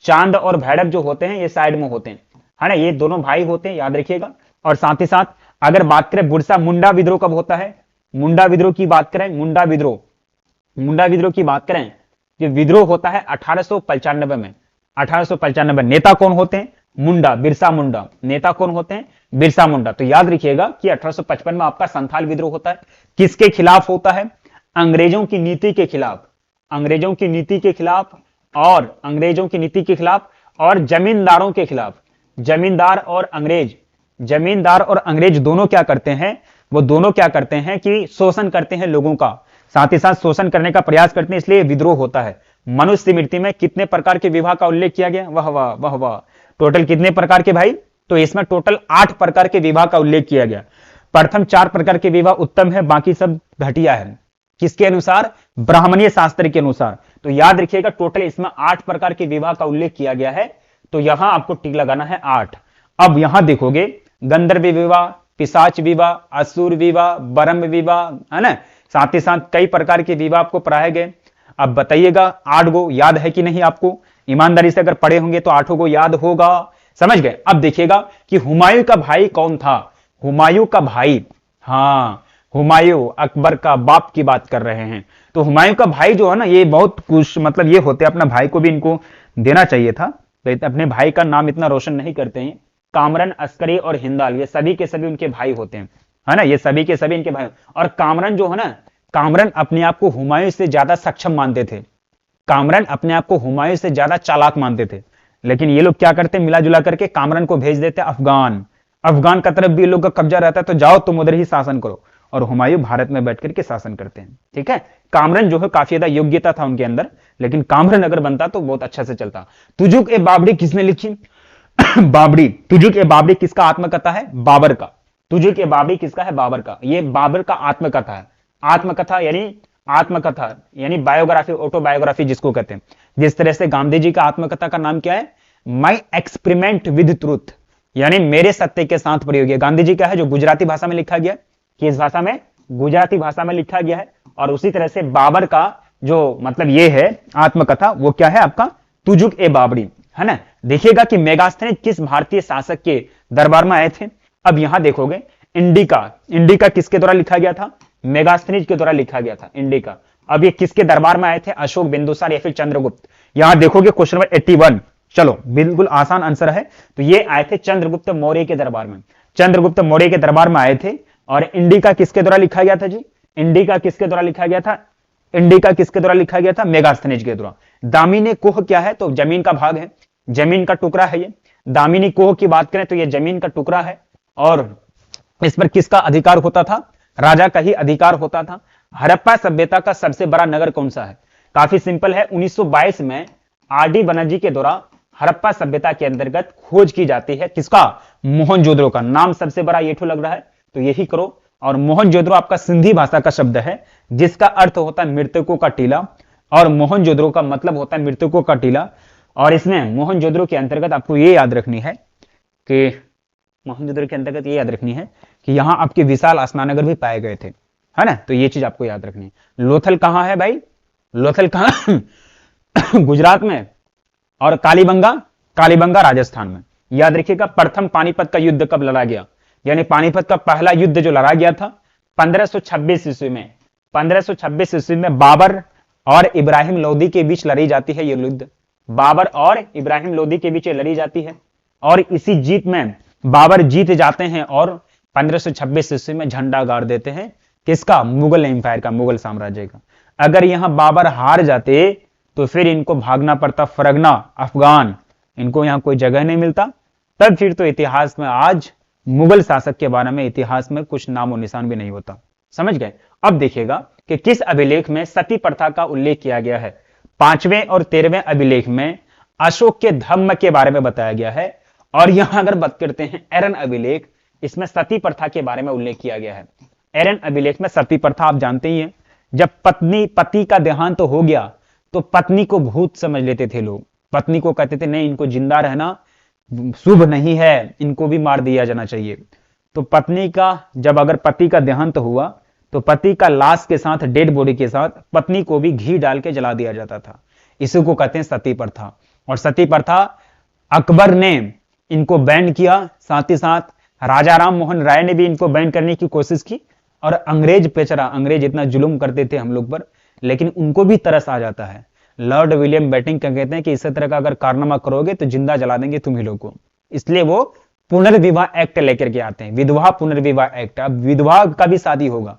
चांद और भैरव जो होते हैं ये साइड में होते हैं, है ना। ये दोनों भाई होते हैं, याद रखिएगा। और साथ ही साथ अगर बात करें बुरसा मुंडा विद्रोह कब होता है? मुंडा विद्रोह की बात करें, मुंडा विद्रोह की बात करें, ये विद्रोह होता है 1895 में। 1895 नेता कौन होते हैं? मुंडा, बिरसा मुंडा। नेता कौन होते हैं? बिरसा मुंडा। तो याद रखिएगा कि 1855 में आपका संथाल विद्रोह होता है। किसके खिलाफ होता है? अंग्रेजों की नीति के खिलाफ। अंग्रेजों की नीति के खिलाफ और अंग्रेजों की नीति के खिलाफ और जमींदारों के खिलाफ। जमींदार और अंग्रेज दोनों क्या करते हैं? वो दोनों क्या करते हैं कि शोषण करते हैं लोगों का, साथ ही साथ शोषण करने का प्रयास करते हैं, इसलिए विद्रोह होता है। मनुस्मृति में कितने प्रकार के विवाह का उल्लेख किया गया? वाह वाह वाह वाह। टोटल कितने प्रकार के भाई? तो इसमें टोटल 8 प्रकार के विवाह का उल्लेख किया गया। प्रथम 4 प्रकार के विवाह उत्तम है, बाकी सब घटिया है। किसके अनुसार? ब्राह्मणीय शास्त्र के अनुसार। तो याद रखिएगा टोटल इसमें 8 प्रकार के विवाह का उल्लेख किया गया है। तो यहां आपको टिक लगाना है 8। अब यहां देखोगे गंधर्व विवाह, पिशाच विवाह, असुर विवाह, ब्रह्म विवाह, है ना। साथ ही साथ कई प्रकार के विवाह आपको पढ़ाए गए। अब बताइएगा 8 गो याद है कि नहीं आपको? ईमानदारी से अगर पढ़े होंगे तो 8 गो याद होगा, समझ गए। अब देखिएगा कि हुमायूं का भाई कौन था? हुमायूं का भाई, हाँ, हुमायूं अकबर का बाप की बात कर रहे हैं। तो हुमायूं का भाई जो है ना, ये बहुत कुछ मतलब ये होते हैं, अपना भाई को भी इनको देना चाहिए था, तो अपने भाई का नाम इतना रोशन नहीं करते हैं। कामरन, अस्करी और हिंदाल, ये सभी के सभी उनके भाई होते हैं, है ना। ये सभी के सभी इनके भाई। और कामरन जो है ना, कामरन अपने आप को हुमायूं से ज्यादा सक्षम मानते थे। कामरन अपने आप को हुमायूं से ज्यादा चालाक मानते थे। लेकिन ये लोग क्या करते, मिला जुला करके कामरन को भेज देते अफगान का तरफ भी लोग का कब्जा रहता है, तो जाओ तुम उधर ही शासन करो। और हुमायूं भारत में बैठ करके शासन करते हैं, ठीक है। कामरन जो है काफी ज्यादा योग्यता था उनके अंदर, लेकिन कामरन अगर बनता तो बहुत अच्छा से चलता। तुजुक ए बाबरी किसने लिखी? बाबरी। तुजुक ए बाबरी किसका आत्मकथा है? बाबर का। तुजुक ए बाबरी किसका है? बाबर का। ये बाबर का आत्मकथा है। आत्मकथा यानी बायोग्राफी, ऑटोबायोग्राफी जिसको कहते हैं। जिस तरह से गांधी जी का आत्मकथा का नाम क्या है, माई एक्सपेरिमेंट विद ट्रूथ, यानी मेरे सत्य के साथ प्रयोग। गांधी जी का है जो गुजराती भाषा में लिखा गया, किस भाषा में, गुजराती भाषा में लिखा गया है। और उसी तरह से बाबर का जो मतलब ये है आत्मकथा, वो क्या है आपका, तुजुक ए बाबरी, है ना। देखिएगा कि मेगास्थनीज किस भारतीय शासक के दरबार में आए थे। अब यहां देखोगे इंडिका किसके द्वारा लिखा गया था, मेगास्थनीज के द्वारा लिखा गया था इंडिका। अब ये किसके दरबार में आए थे, अशोक, बिंदुसार या फिर चंद्रगुप्त। यहां देखोगे क्वेश्चन नंबर 81, चलो बिल्कुल आसान आंसर है। तो ये आए थे चंद्रगुप्त मौर्य के दरबार में, चंद्रगुप्त मौर्य के दरबार में आए थे। और इंडिका किसके द्वारा लिखा गया था जी, इंडिका किसके द्वारा लिखा गया था, इंडिका किसके द्वारा लिखा गया था, मेगास्थनीज के द्वारा। दामिनी कोह क्या है, तो जमीन का भाग है, जमीन का टुकड़ा है ये। दामिनी कोह की बात करें तो ये जमीन का टुकड़ा है। और इस पर किसका अधिकार होता था, राजा का ही अधिकार होता था। हड़प्पा सभ्यता का सबसे बड़ा नगर कौन सा है, काफी सिंपल है। 1922 में आर.डी. बनर्जी के द्वारा हड़प्पा सभ्यता के अंतर्गत खोज की जाती है, किसका, मोहनजोदड़ो का। नाम सबसे बड़ा ये ठो लग रहा है तो यही करो। और मोहनजोदड़ो आपका सिंधी भाषा का शब्द है जिसका अर्थ होता है मृतकों का टीला, और मोहनजोदड़ो का मतलब होता है मृतकों का टीला। और इसमें मोहनजोदड़ो के अंतर्गत आपको ये याद रखनी है कि मोहनजोदड़ो के अंतर्गत ये याद रखनी है कि यहां आपके विशाल स्नानगर भी पाए गए थे, है ना। तो ये चीज आपको याद रखनी है। लोथल कहां है भाई, लोथल कहां गुजरात में, और कालीबंगा राजस्थान में। याद रखिएगा प्रथम पानीपत का युद्ध कब लड़ा गया, यानी पानीपत का पहला युद्ध जो लड़ा गया था 1526 ईस्वी में। 1526 ईस्वी में बाबर और इब्राहिम लोदी के बीच लड़ी जाती है ये युद्ध, बाबर और इब्राहिम लोदी के बीच लड़ी जाती है। और इसी जीत में बाबर जीत जाते हैं और 1526 ईस्वी में झंडा गाड़ देते हैं, किसका, मुगल एम्पायर का, मुगल साम्राज्य का। अगर यहां बाबर हार जाते तो फिर इनको भागना पड़ता फरगना, अफगान, इनको यहां कोई जगह नहीं मिलता। तब फिर तो इतिहास में आज मुगल शासक के बारे में इतिहास में कुछ नामो निशान भी नहीं होता, समझ गए। अब देखिएगा कि किस अभिलेख में सती प्रथा का उल्लेख किया गया है। 5वें और 13वें अभिलेख में अशोक के धम्म के बारे में बताया गया है। और यहां अगर बात करते हैं एरन अभिलेख, इसमें सती प्रथा के बारे में उल्लेख किया गया है। एरन अभिलेख में सती प्रथा आप जानते ही हैं, जब पति का देहांत तो हो गया तो पत्नी को भूत समझ लेते थे लोग, पत्नी को कहते थे नहीं, इनको जिंदा रहना शुभ नहीं है, इनको भी मार दिया जाना चाहिए। तो पत्नी का जब अगर पति का देहांत हुआ तो पति का लाश के साथ, डेड बॉडी के साथ पत्नी को भी घी डाल के जला दिया जाता था। इसी को कहते हैं सती प्रथा। और सती प्रथा अकबर ने इनको बैन किया, साथ ही साथ राजा राम मोहन राय ने भी इनको बैन करने की कोशिश की। और अंग्रेज बेचारा, अंग्रेज इतना जुल्म करते थे हम लोग पर, लेकिन उनको भी तरस आ जाता है। लॉर्ड विलियम बेटिंग क्या कहते हैं कि इस तरह का अगर कारनामा करोगे तो जिंदा जला देंगे तुम ही लोग को। इसलिए वो पुनर्विवाह एक्ट लेकर के आते हैं, विधवा पुनर्विवाह एक्ट। अब विधवा का भी शादी होगा।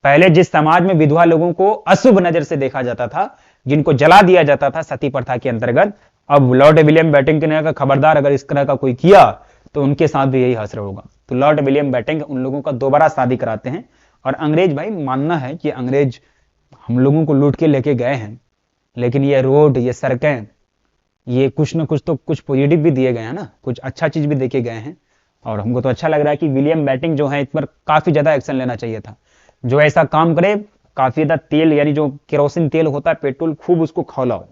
पहले जिस समाज में विधवा लोगों को अशुभ नजर से देखा जाता था, जिनको जला दिया जाता था सती प्रथा के अंतर्गत, अब लॉर्ड विलियम बेटिंग ने कहा खबरदार अगर इस तरह का कोई किया तो उनके साथ भी यही असर होगा। तो लॉर्ड विलियम बेटिंग उन लोगों का दोबारा शादी कराते हैं। और अंग्रेज, भाई मानना है कि अंग्रेज हम लोगों को लूट के लेके गए हैं, लेकिन ये रोड, ये सड़कें, ये कुछ ना कुछ तो कुछ पॉजिटिव भी दिए गए हैं ना, कुछ अच्छा चीज भी देके गए हैं। और हमको तो अच्छा लग रहा है कि विलियम बेटिंग जो है इस पर काफी ज्यादा एक्शन लेना चाहिए था। जो ऐसा काम करे, काफी ज्यादा तेल, यानी जो केरोसिन तेल होता है, पेट्रोल, खूब उसको खौलाओ,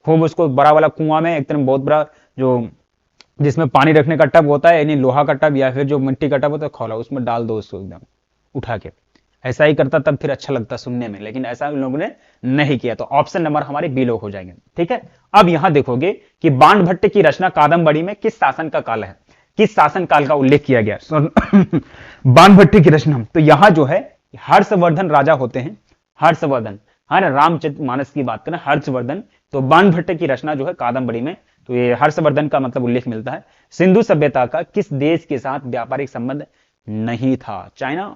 खूब उसको बड़ा वाला कुआं में, एकदम बहुत बड़ा जो जिसमें पानी रखने का टब होता है, यानी लोहा का टब या फिर जो मिट्टी का टब होता है, खौलाओ, उसमें डाल दो उसको एकदम उठा के। ऐसा ही करता तब फिर अच्छा लगता सुनने में, लेकिन ऐसा उन लोगों ने नहीं किया। तो ऑप्शन नंबर हमारे बी लोग हो जाएंगे, ठीक है। अब यहां देखोगे कि बाणभट्ट की रचना कादंबरी में किस शासन का काल है, किस शासन काल का उल्लेख किया गया बाणभट्ट की रचना। तो यहां जो है हर्षवर्धन राजा होते हैं, हर्षवर्धन, हाँ, रामचरितमानस की बात करें, हर्षवर्धन। तो बाणभट्ट की रचना जो है कादंबरी में, तो ये हर्षवर्धन का मतलब उल्लेख मिलता है। सिंधु सभ्यता का किस देश के साथ व्यापारिक संबंध नहीं था, चाइना।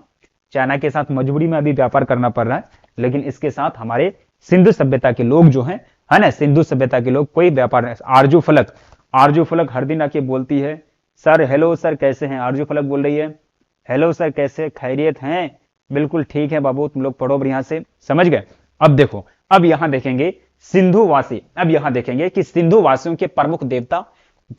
चाइना के साथ मजबूरी में अभी व्यापार करना पड़ रहा है, लेकिन इसके साथ हमारे सिंधु सभ्यता के लोग जो हैं, है ना, सिंधु सभ्यता के लोग कोई व्यापार नहीं। आरजू फलक, आरजू फलक हर दिन आके बोलती है, सर हेलो सर कैसे हैं, आरजू फलक बोल रही है हेलो सर कैसे, खैरियत हैं, बिल्कुल ठीक है बाबू, तुम लोग पढ़ो बढ़िया से, समझ गए। अब देखो, अब यहां देखेंगे सिंधुवासी, अब यहां देखेंगे कि सिंधु वासियों के प्रमुख देवता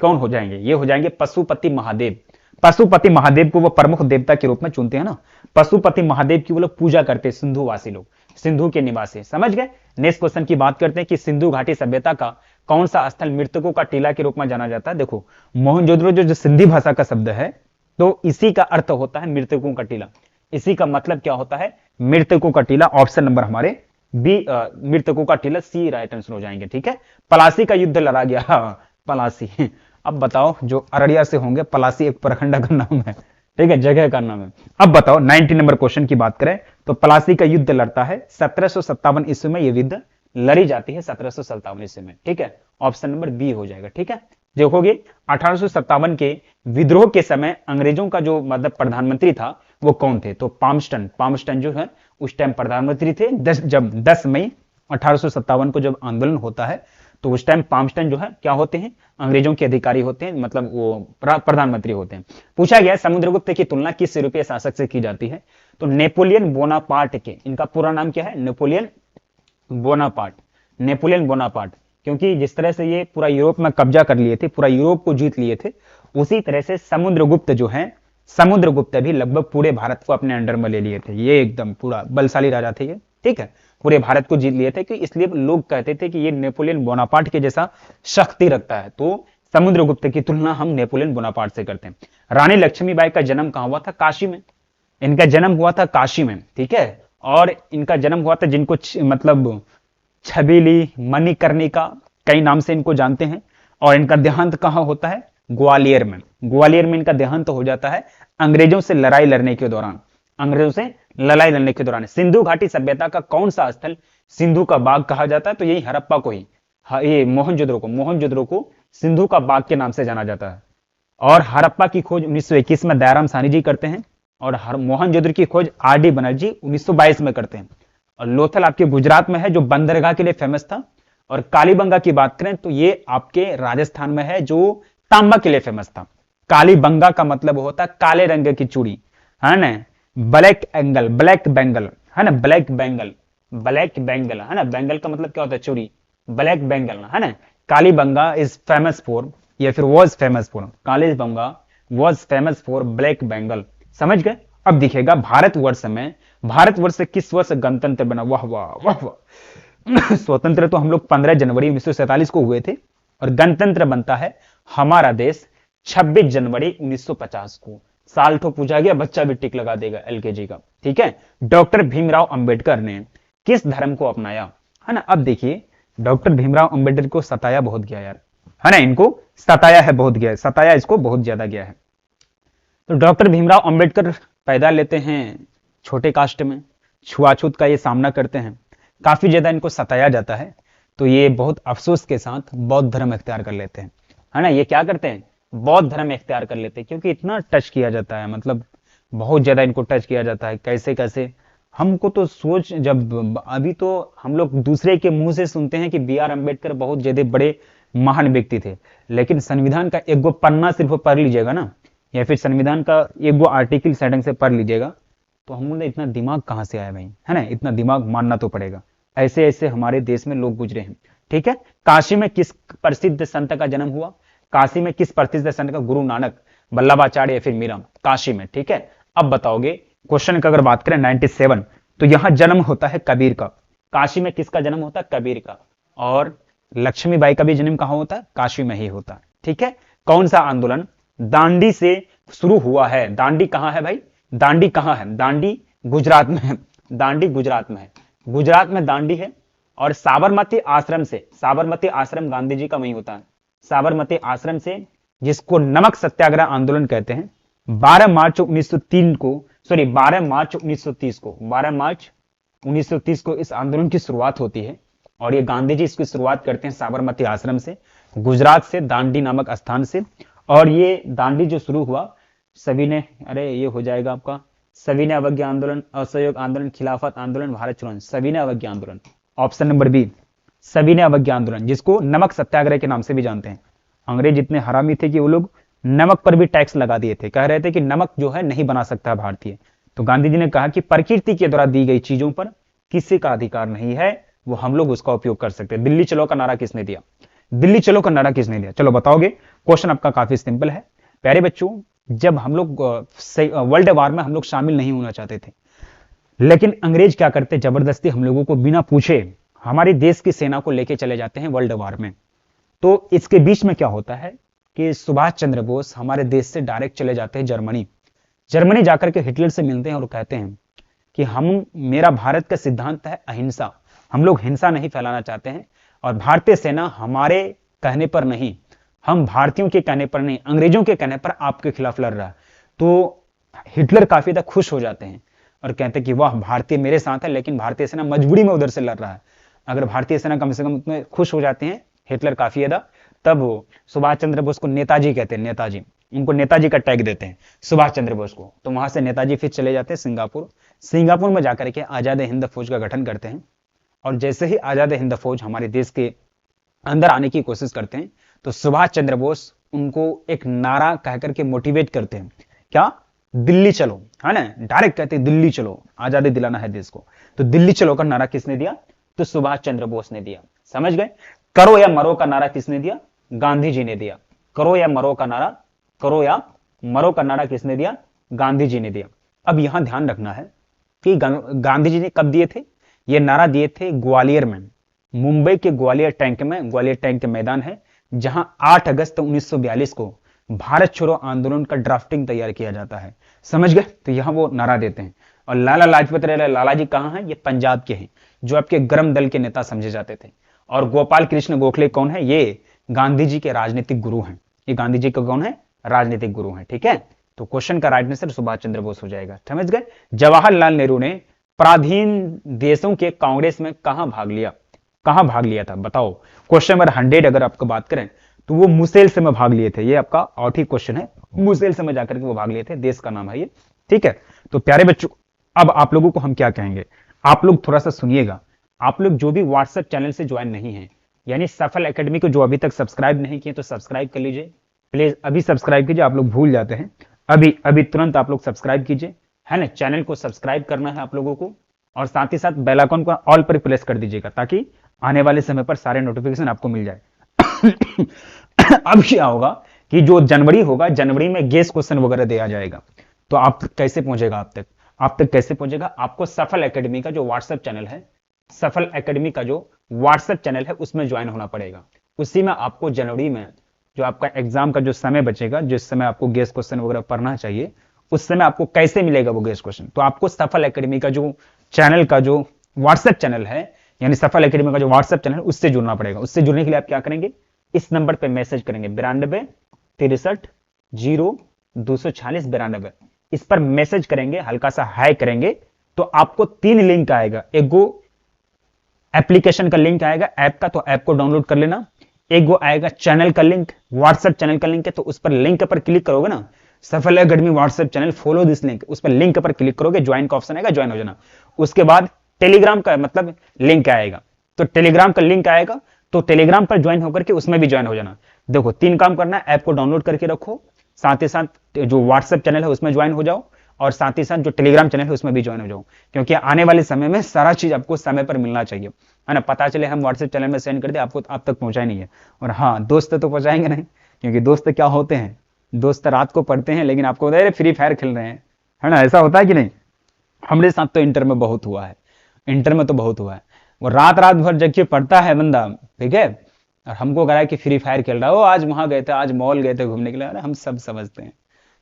कौन हो जाएंगे। ये हो जाएंगे पशुपति महादेव। पशुपति महादेव को वो प्रमुख देवता के रूप में चुनते हैं ना, पशुपति महादेव की वो लोग पूजा करते हैं, सिंधुवासी लोग, सिंधु के निवासी। समझ गए। नेक्स्ट क्वेश्चन की बात करते हैं कि सिंधु घाटी सभ्यता का कौन सा स्थल मृतकों का टीला के रूप में जाना जाता है। देखो मोहनजोदड़ो जो सिंधी भाषा का शब्द है, तो इसी का अर्थ होता है मृतकों का टीला। इसी का मतलब क्या होता है, मृतकों का टीला। ऑप्शन नंबर हमारे बी, मृतकों का टीला, सी राइट आंसर हो जाएंगे। ठीक है, पलासी का युद्ध लड़ा गया। हाँ, पलासी। अब बताओ, जो अररिया से होंगे, पलासी एक प्रखंड का नाम है, ठीक है, जगह का नाम है। अब बताओ 90 नंबर क्वेश्चन की बात करें तो पलासी का युद्ध लड़ता है 1757 ईस्वी में, यह युद्ध लड़ी जाती है 1757 ईस्वी में। ठीक है, ऑप्शन नंबर बी हो जाएगा। ठीक है, देखोगे 1857 के विद्रोह के समय अंग्रेजों का जो मतलब प्रधानमंत्री था वो कौन थे, तो पामस्टन। पामस्टन जो है उस टाइम प्रधानमंत्री थे। 10 मई 1857 को जब आंदोलन होता है तो उस टाइम पामस्टन जो है क्या होते हैं, अंग्रेजों के अधिकारी होते हैं, मतलब वो प्रधानमंत्री होते हैं। पूछा गया समुद्रगुप्त की तुलना किस यूरोपीय शासक से की जाती है, तो नेपोलियन बोनापार्ट के, इनका पूरा नाम क्या है, नेपोलियन बोनापार्ट। नेपोलियन बोनापार्ट, क्योंकि जिस तरह से ये पूरा यूरोप में कब्जा कर लिए थे, पूरा यूरोप को जीत लिए थे, उसी तरह से समुद्रगुप्त जो है, समुद्रगुप्त भी लगभग पूरे भारत को अपने अंडर में ले लिए थे। ये एकदम पूरा बलशाली राजा थे ये। ठीक है, पूरे भारत को जीत लिए थे, कि इसलिए लोग कहते थे कि ये नेपोलियन बोनापार्ट के जैसा शक्ति रखता है। तो समुद्रगुप्त की तुलना हम नेपोलियन बोनापार्ट से करते हैं। रानी लक्ष्मीबाई का जन्म कहां हुआ था, काशी में। इनका जन्म हुआ था काशी में। ठीक है, और इनका जन्म हुआ था, जिनको मतलब छबीली, मणिकर्णिका, कई नाम से इनको जानते हैं। और इनका देहांत कहां होता है, ग्वालियर में। ग्वालियर में इनका देहांत हो जाता है अंग्रेजों से लड़ाई लड़ने के दौरान। अंग्रेजों से लड़ाई लड़ने के दौरान सिंधु घाटी सभ्यता का कौन सा स्थल सिंधु का बाग कहा जाता है, तो यही हड़प्पा को ही, ये मोहनजोदड़ो को सिंधु का बाग के नाम से जाना जाता है। और हड़प्पा की खोज 1921 में दयाराम साहनी जी करते हैं, और मोहनजोदड़ो की खोज आर.डी. बनर्जी 1922 में करते हैं। और लोथल आपके गुजरात में है, जो बंदरगाह के लिए फेमस था। और कालीबंगा की बात करें तो ये आपके राजस्थान में है, जो तांबा के लिए फेमस था। कालीबंगा का मतलब होता है काले रंग की चूड़ी, है ना, ब्लैक एंगल, ब्लैक बेंगल, है ना, ब्लैक बेंगल, ब्लैक बेंगल, है ना, बेंगल का मतलब क्या होता है, चूड़ी, ब्लैक बेंगल, है ना। कालीबंगा इज फेमस फॉर, या फिर was famous for, Kalibangan was famous for black bangle. समझ गए। अब दिखेगा भारतवर्ष में, भारतवर्ष किस वर्ष गणतंत्र बना। वाह वाह वाह वाह। स्वतंत्र तो हम लोग 15 जनवरी 1947 को हुए थे, और गणतंत्र बनता है हमारा देश 26 जनवरी 1950 को। साल तो पूछा गया, बच्चा भी टिक लगा देगा एलकेजी का। ठीक है, डॉक्टर भीमराव अंबेडकर ने किस धर्म को अपनाया, है ना। अब देखिए डॉक्टर भीमराव अंबेडकर को सताया बहुत गया यार, है ना, इनको सताया है बहुत गया, सताया इसको बहुत ज्यादा गया है। तो डॉक्टर भीमराव अंबेडकर पैदा लेते हैं छोटे कास्ट में, छुआछूत का ये सामना करते हैं, काफी ज्यादा इनको सताया जाता है। तो ये बहुत अफसोस के साथ बौद्ध धर्म इख्तियार कर लेते हैं, है ना। ये क्या करते हैं, बौद्ध धर्म इख्तियार कर लेते हैं, क्योंकि इतना टच किया जाता है, मतलब बहुत ज्यादा इनको टच किया जाता है। कैसे कैसे, हमको तो सोच, जब अभी तो हम लोग दूसरे के मुंह से सुनते हैं कि बी.आर. अंबेडकर बहुत ज्यादा बड़े महान व्यक्ति थे, लेकिन संविधान का एक गो पन्ना सिर्फ पढ़ लीजिएगा ना, या फिर संविधान का एक गो आर्टिकल सेटिंग से पढ़ लीजिएगा, तो हम लोग इतना दिमाग कहां से आया भाई, है ना, इतना दिमाग मानना तो पड़ेगा। ऐसे ऐसे हमारे देश में लोग गुजरे हैं। ठीक है, काशी में किस प्रसिद्ध संत का जन्म हुआ, काशी में किस प्रसिद्ध संत का, गुरु नानक, वल्लभाचार्य या फिर मीरा, काशी में। ठीक है, अब बताओगे क्वेश्चन का अगर बात करें 97, तो यहां जन्म होता है कबीर का। काशी में किसका जन्म होता है, कबीर का। और लक्ष्मीबाई का भी जन्म कहां होता है, काशी में ही होता है। ठीक है, कौन सा आंदोलन दांडी से शुरू हुआ है, दांडी कहां है भाई, दांडी कहां है, दांडी गुजरात में है, दांडी गुजरात में है, गुजरात में दांडी है। और साबरमती आश्रम से, साबरमती आश्रम गांधी जी का वही होता है, साबरमती आश्रम से, जिसको नमक सत्याग्रह आंदोलन कहते हैं, 12 मार्च 1903 को, सॉरी 12 मार्च 1930 को, 12 मार्च 1930 को इस आंदोलन की शुरुआत होती है। और ये गांधी जी इसकी शुरुआत करते हैं साबरमती आश्रम से, गुजरात से, दांडी नामक स्थान से। और ये दांडी जो शुरू हुआ, सभी ने, अरे ये हो जाएगा आपका, सविनय अवज्ञा आंदोलन, असहयोग आंदोलन, खिलाफत आंदोलन, भारत छोड़ो, सविनय अवज्ञा आंदोलन, ऑप्शन नंबर बी, सविनय अवज्ञा आंदोलन, जिसको नमक सत्याग्रह के नाम से भी जानते हैं। अंग्रेज इतने हरामी थे कि वो लोग नमक पर भी टैक्स लगा दिए थे, कह रहे थे कि नमक जो है नहीं बना सकता भारतीय। तो गांधी जी ने कहा कि प्रकृति के द्वारा दी गई चीजों पर किसी का अधिकार नहीं है, वो हम लोग उसका उपयोग कर सकते हैं। दिल्ली चलो का नारा किसने दिया, दिल्ली चलो का नारा किसने दिया, चलो बताओगे। क्वेश्चन आपका काफी सिंपल है प्यारे बच्चों। जब हम लोग वर्ल्ड वार में हम लोग शामिल नहीं होना चाहते थे, लेकिन अंग्रेज क्या करते, जबरदस्ती हम लोगों को बिना पूछे हमारे देश की सेना को लेके चले जाते हैं वर्ल्ड वार में। तो इसके बीच में क्या होता है कि सुभाष चंद्र बोस हमारे देश से डायरेक्ट चले जाते हैं जर्मनी। जर्मनी जाकर के हिटलर से मिलते हैं और कहते हैं कि मेरा भारत का सिद्धांत है अहिंसा, हम लोग हिंसा नहीं फैलाना चाहते हैं, और भारतीय सेना हमारे कहने पर नहीं, हम भारतीयों के कहने पर नहीं, अंग्रेजों के कहने पर आपके खिलाफ लड़ रहा है। तो हिटलर काफी ज्यादा खुश हो जाते हैं और कहते हैं कि वाह, भारतीय मेरे साथ है, लेकिन भारतीय सेना मजबूरी में उधर से लड़ रहा है। अगर भारतीय सेना कम से कम उतने खुश हो जाते हैं हिटलर काफी ज्यादा, तब वो सुभाष चंद्र बोस को नेताजी कहते हैं, नेताजी, उनको नेताजी का टैग देते हैं सुभाष चंद्र बोस को। तो वहां से नेताजी फिर चले जाते हैं सिंगापुर। सिंगापुर में जाकर के आजाद हिंद फौज का गठन करते हैं, और जैसे ही आजाद हिंद फौज हमारे देश के अंदर आने की कोशिश करते हैं, तो सुभाष चंद्र बोस उनको एक नारा कहकर के मोटिवेट करते हैं, क्या, दिल्ली चलो, है ना, डायरेक्ट कहते हैं दिल्ली चलो, आजादी दिलाना है देश को। तो दिल्ली चलो का नारा किसने दिया, तो सुभाष चंद्र बोस ने दिया। समझ गए। करो या मरो का नारा किसने दिया, गांधी जी ने दिया। करो या मरो का नारा, करो या मरो का नारा किसने दिया, गांधी जी ने दिया। अब यहां ध्यान रखना है कि गांधी जी ने कब दिए थे, ये नारा दिए थे ग्वालियर में, मुंबई के ग्वालियर टैंक में, ग्वालियर टैंक के मैदान है, जहां 8 अगस्त 1942 को भारत छोड़ो आंदोलन का ड्राफ्टिंग तैयार किया जाता है। समझ गए। तो यहां वो नारा देते हैं। और लाला लाजपत राय, लाला जी कहां हैं, ये पंजाब के हैं, जो आपके गर्म दल के नेता समझे जाते थे। और गोपाल कृष्ण गोखले कौन है, ये गांधी जी के राजनीतिक गुरु हैं। ये गांधी जी का कौन है, राजनीतिक गुरु हैं। ठीक है। तो क्वेश्चन का राइट आंसर सुभाष चंद्र बोस हो जाएगा। समझ गए। जवाहरलाल नेहरू ने पराधीन देशों के कांग्रेस में कहां भाग लिया, कहां भाग लिया था, बताओ। क्वेश्चन नंबर 100 अगर आपको बात करें तो वो मुसेल्स में भाग लिए थे। ये आपका आउट ही क्वेश्चन है, मुसेल्स में जाकर के वो भाग लिए थे, देश का नाम है ये। ठीक है। तो प्यारे बच्चों, अब आप लोगों को हम क्या कहेंगे, आप लोग थोड़ा सा सुनिएगा। आप लोग जो भी व्हाट्सएप चैनल से ज्वाइन नहीं है, यानी सफल एकेडमी को जो अभी तक सब्सक्राइब नहीं किए, तो सब्सक्राइब कर लीजिए प्लीज, अभी सब्सक्राइब कीजिए। आप लोग भूल जाते हैं, अभी अभी तुरंत आप लोग सब्सक्राइब कीजिए, है ना। चैनल को सब्सक्राइब करना है आप लोगों को, और साथ ही साथ बेल आइकन को ऑल पर प्रेस कर दीजिएगा, ताकि आने वाले समय पर सारे नोटिफिकेशन आपको मिल जाए। अब क्या होगा कि जो जनवरी होगा, जनवरी में गेस क्वेश्चन वगैरह दिया जाएगा, तो आप कैसे पहुंचेगा, आप तक कैसे पहुंचेगा, आपको सफल एकेडमी का जो व्हाट्सएप चैनल है, सफल एकेडमी का जो व्हाट्सएप चैनल है, उसमें ज्वाइन होना पड़ेगा। उसी में आपको जनवरी में जो आपका एग्जाम का जो समय बचेगा, जिस समय आपको गेस क्वेश्चन वगैरह पढ़ना चाहिए, उस समय आपको कैसे मिलेगा वो गेस क्वेश्चन, तो आपको सफल एकेडमी का जो चैनल का जो व्हाट्सएप चैनल है, यानी सफल एकेडमी का जो व्हाट्सएप चैनल है, उससे जुड़ना पड़ेगा। उससे जुड़ने के लिए आप क्या करेंगे, इस नंबर पे मैसेज करेंगे 92 63 0 246 92। इस पर मैसेज करेंगे, हल्का सा हाई करेंगे, तो आपको 3 लिंक आएगा। एक गो एप्लीकेशन का लिंक आएगा ऐप का, तो ऐप को डाउनलोड कर लेना। एक गो आएगा चैनल का लिंक, व्हाट्सएप चैनल का लिंक है, तो उस पर लिंक पर क्लिक करोगे ना, सफल academy WhatsApp channel, follow this link, उस पर लिंक पर क्लिक करोगे, ज्वाइन का ऑप्शन आएगा, ज्वाइन हो जाना। उसके बाद टेलीग्राम का मतलब लिंक आएगा, तो टेलीग्राम का लिंक आएगा, तो टेलीग्राम पर ज्वाइन होकर के उसमें भी ज्वाइन हो जाना। देखो 3 काम करना है, ऐप को डाउनलोड करके रखो, साथ ही साथ जो व्हाट्सएप चैनल है उसमें ज्वाइन हो जाओ, और साथ ही साथ जो टेलीग्राम चैनल है उसमें भी ज्वाइन हो जाओ, क्योंकि आने वाले समय में सारा चीज आपको समय पर मिलना चाहिए, है ना। पता चले हम व्हाट्सएप चैनल में सेंड कर दे, आपको आप तक पहुंचाए नहीं है। और हाँ, दोस्त तो पहुंचाएंगे नहीं, क्योंकि दोस्त क्या होते हैं, दोस्त रात को पढ़ते हैं, लेकिन आपको बताए फ्री फायर खेल रहे हैं, है ना। ऐसा होता है कि नहीं, हमारे साथ तो इंटर में बहुत हुआ है, इंटर में तो बहुत हुआ है। वो रात रात भर जग के पढ़ता है बंदा, ठीक है, और हमको कह रहा है कि फ्री फायर खेल रहा है, वो आज वहां गए थे, आज मॉल गए थे घूमने के लिए। अरे हम सब समझते हैं,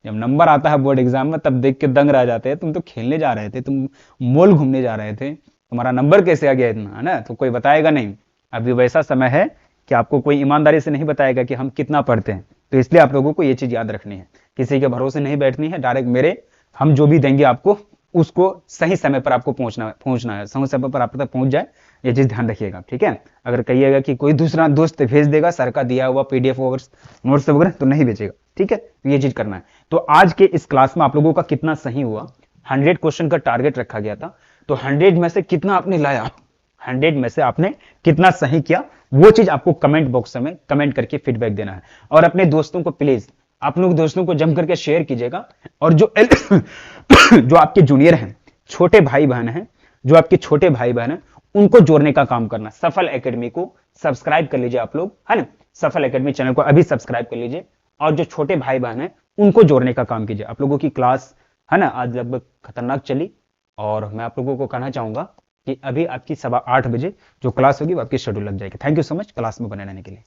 जब नंबर आता है बोर्ड एग्जाम में, तब देख के दंग रह जाते हैं, तुम तो खेलने जा रहे थे, तुम मॉल घूमने जा रहे थे, तुम्हारा नंबर कैसे आ गया इतना, है ना। तो कोई बताएगा नहीं। अभी वैसा समय है कि आपको कोई ईमानदारी से नहीं बताएगा कि हम कितना पढ़ते हैं। तो इसलिए आप लोगों को ये चीज याद रखनी है, किसी के भरोसे नहीं बैठनी है, डायरेक्ट मेरे, हम जो भी देंगे आपको, उसको सही समय पर आपको पहुंचना है, सही समय पर आप तक पहुंच जाए, ये चीज ध्यान रखिएगा। ठीक है। अगर कहिएगा कि कोई दूसरा दोस्त भेज देगा सर का दिया हुआ पीडीएफ वगैरह नोट्स वगैरह, तो नहीं भेजेगा। ठीक है। तो ये चीज करना है। तो आज के इस क्लास में आप लोगों का कितना सही हुआ, 100 क्वेश्चन का टारगेट रखा गया था, तो 100 में से कितना आपने लाया, 100 में से आपने कितना सही किया, वो चीज आपको कमेंट बॉक्स में कमेंट करके फीडबैक देना है। और अपने दोस्तों को प्लीज, आप लोग दोस्तों को जम करके शेयर कीजिएगा। और जो जो आपके जूनियर हैं, छोटे भाई बहन हैं, जो आपके छोटे भाई बहन हैं, उनको जोड़ने का काम करना। सफल एकेडमी को सब्सक्राइब कर लीजिए आप लोग, है ना। सफल एकेडमी चैनल को अभी सब्सक्राइब कर लीजिए, और जो छोटे भाई बहन हैं उनको जोड़ने का काम कीजिए। आप लोगों की क्लास है ना आज लगभग खतरनाक चली, और मैं आप लोगों को कहना चाहूंगा कि अभी आपकी 7:15 बजे जो क्लास होगी वो आपकी शेड्यूल लग जाएगी। Thank you so much class में बने रहने के लिए।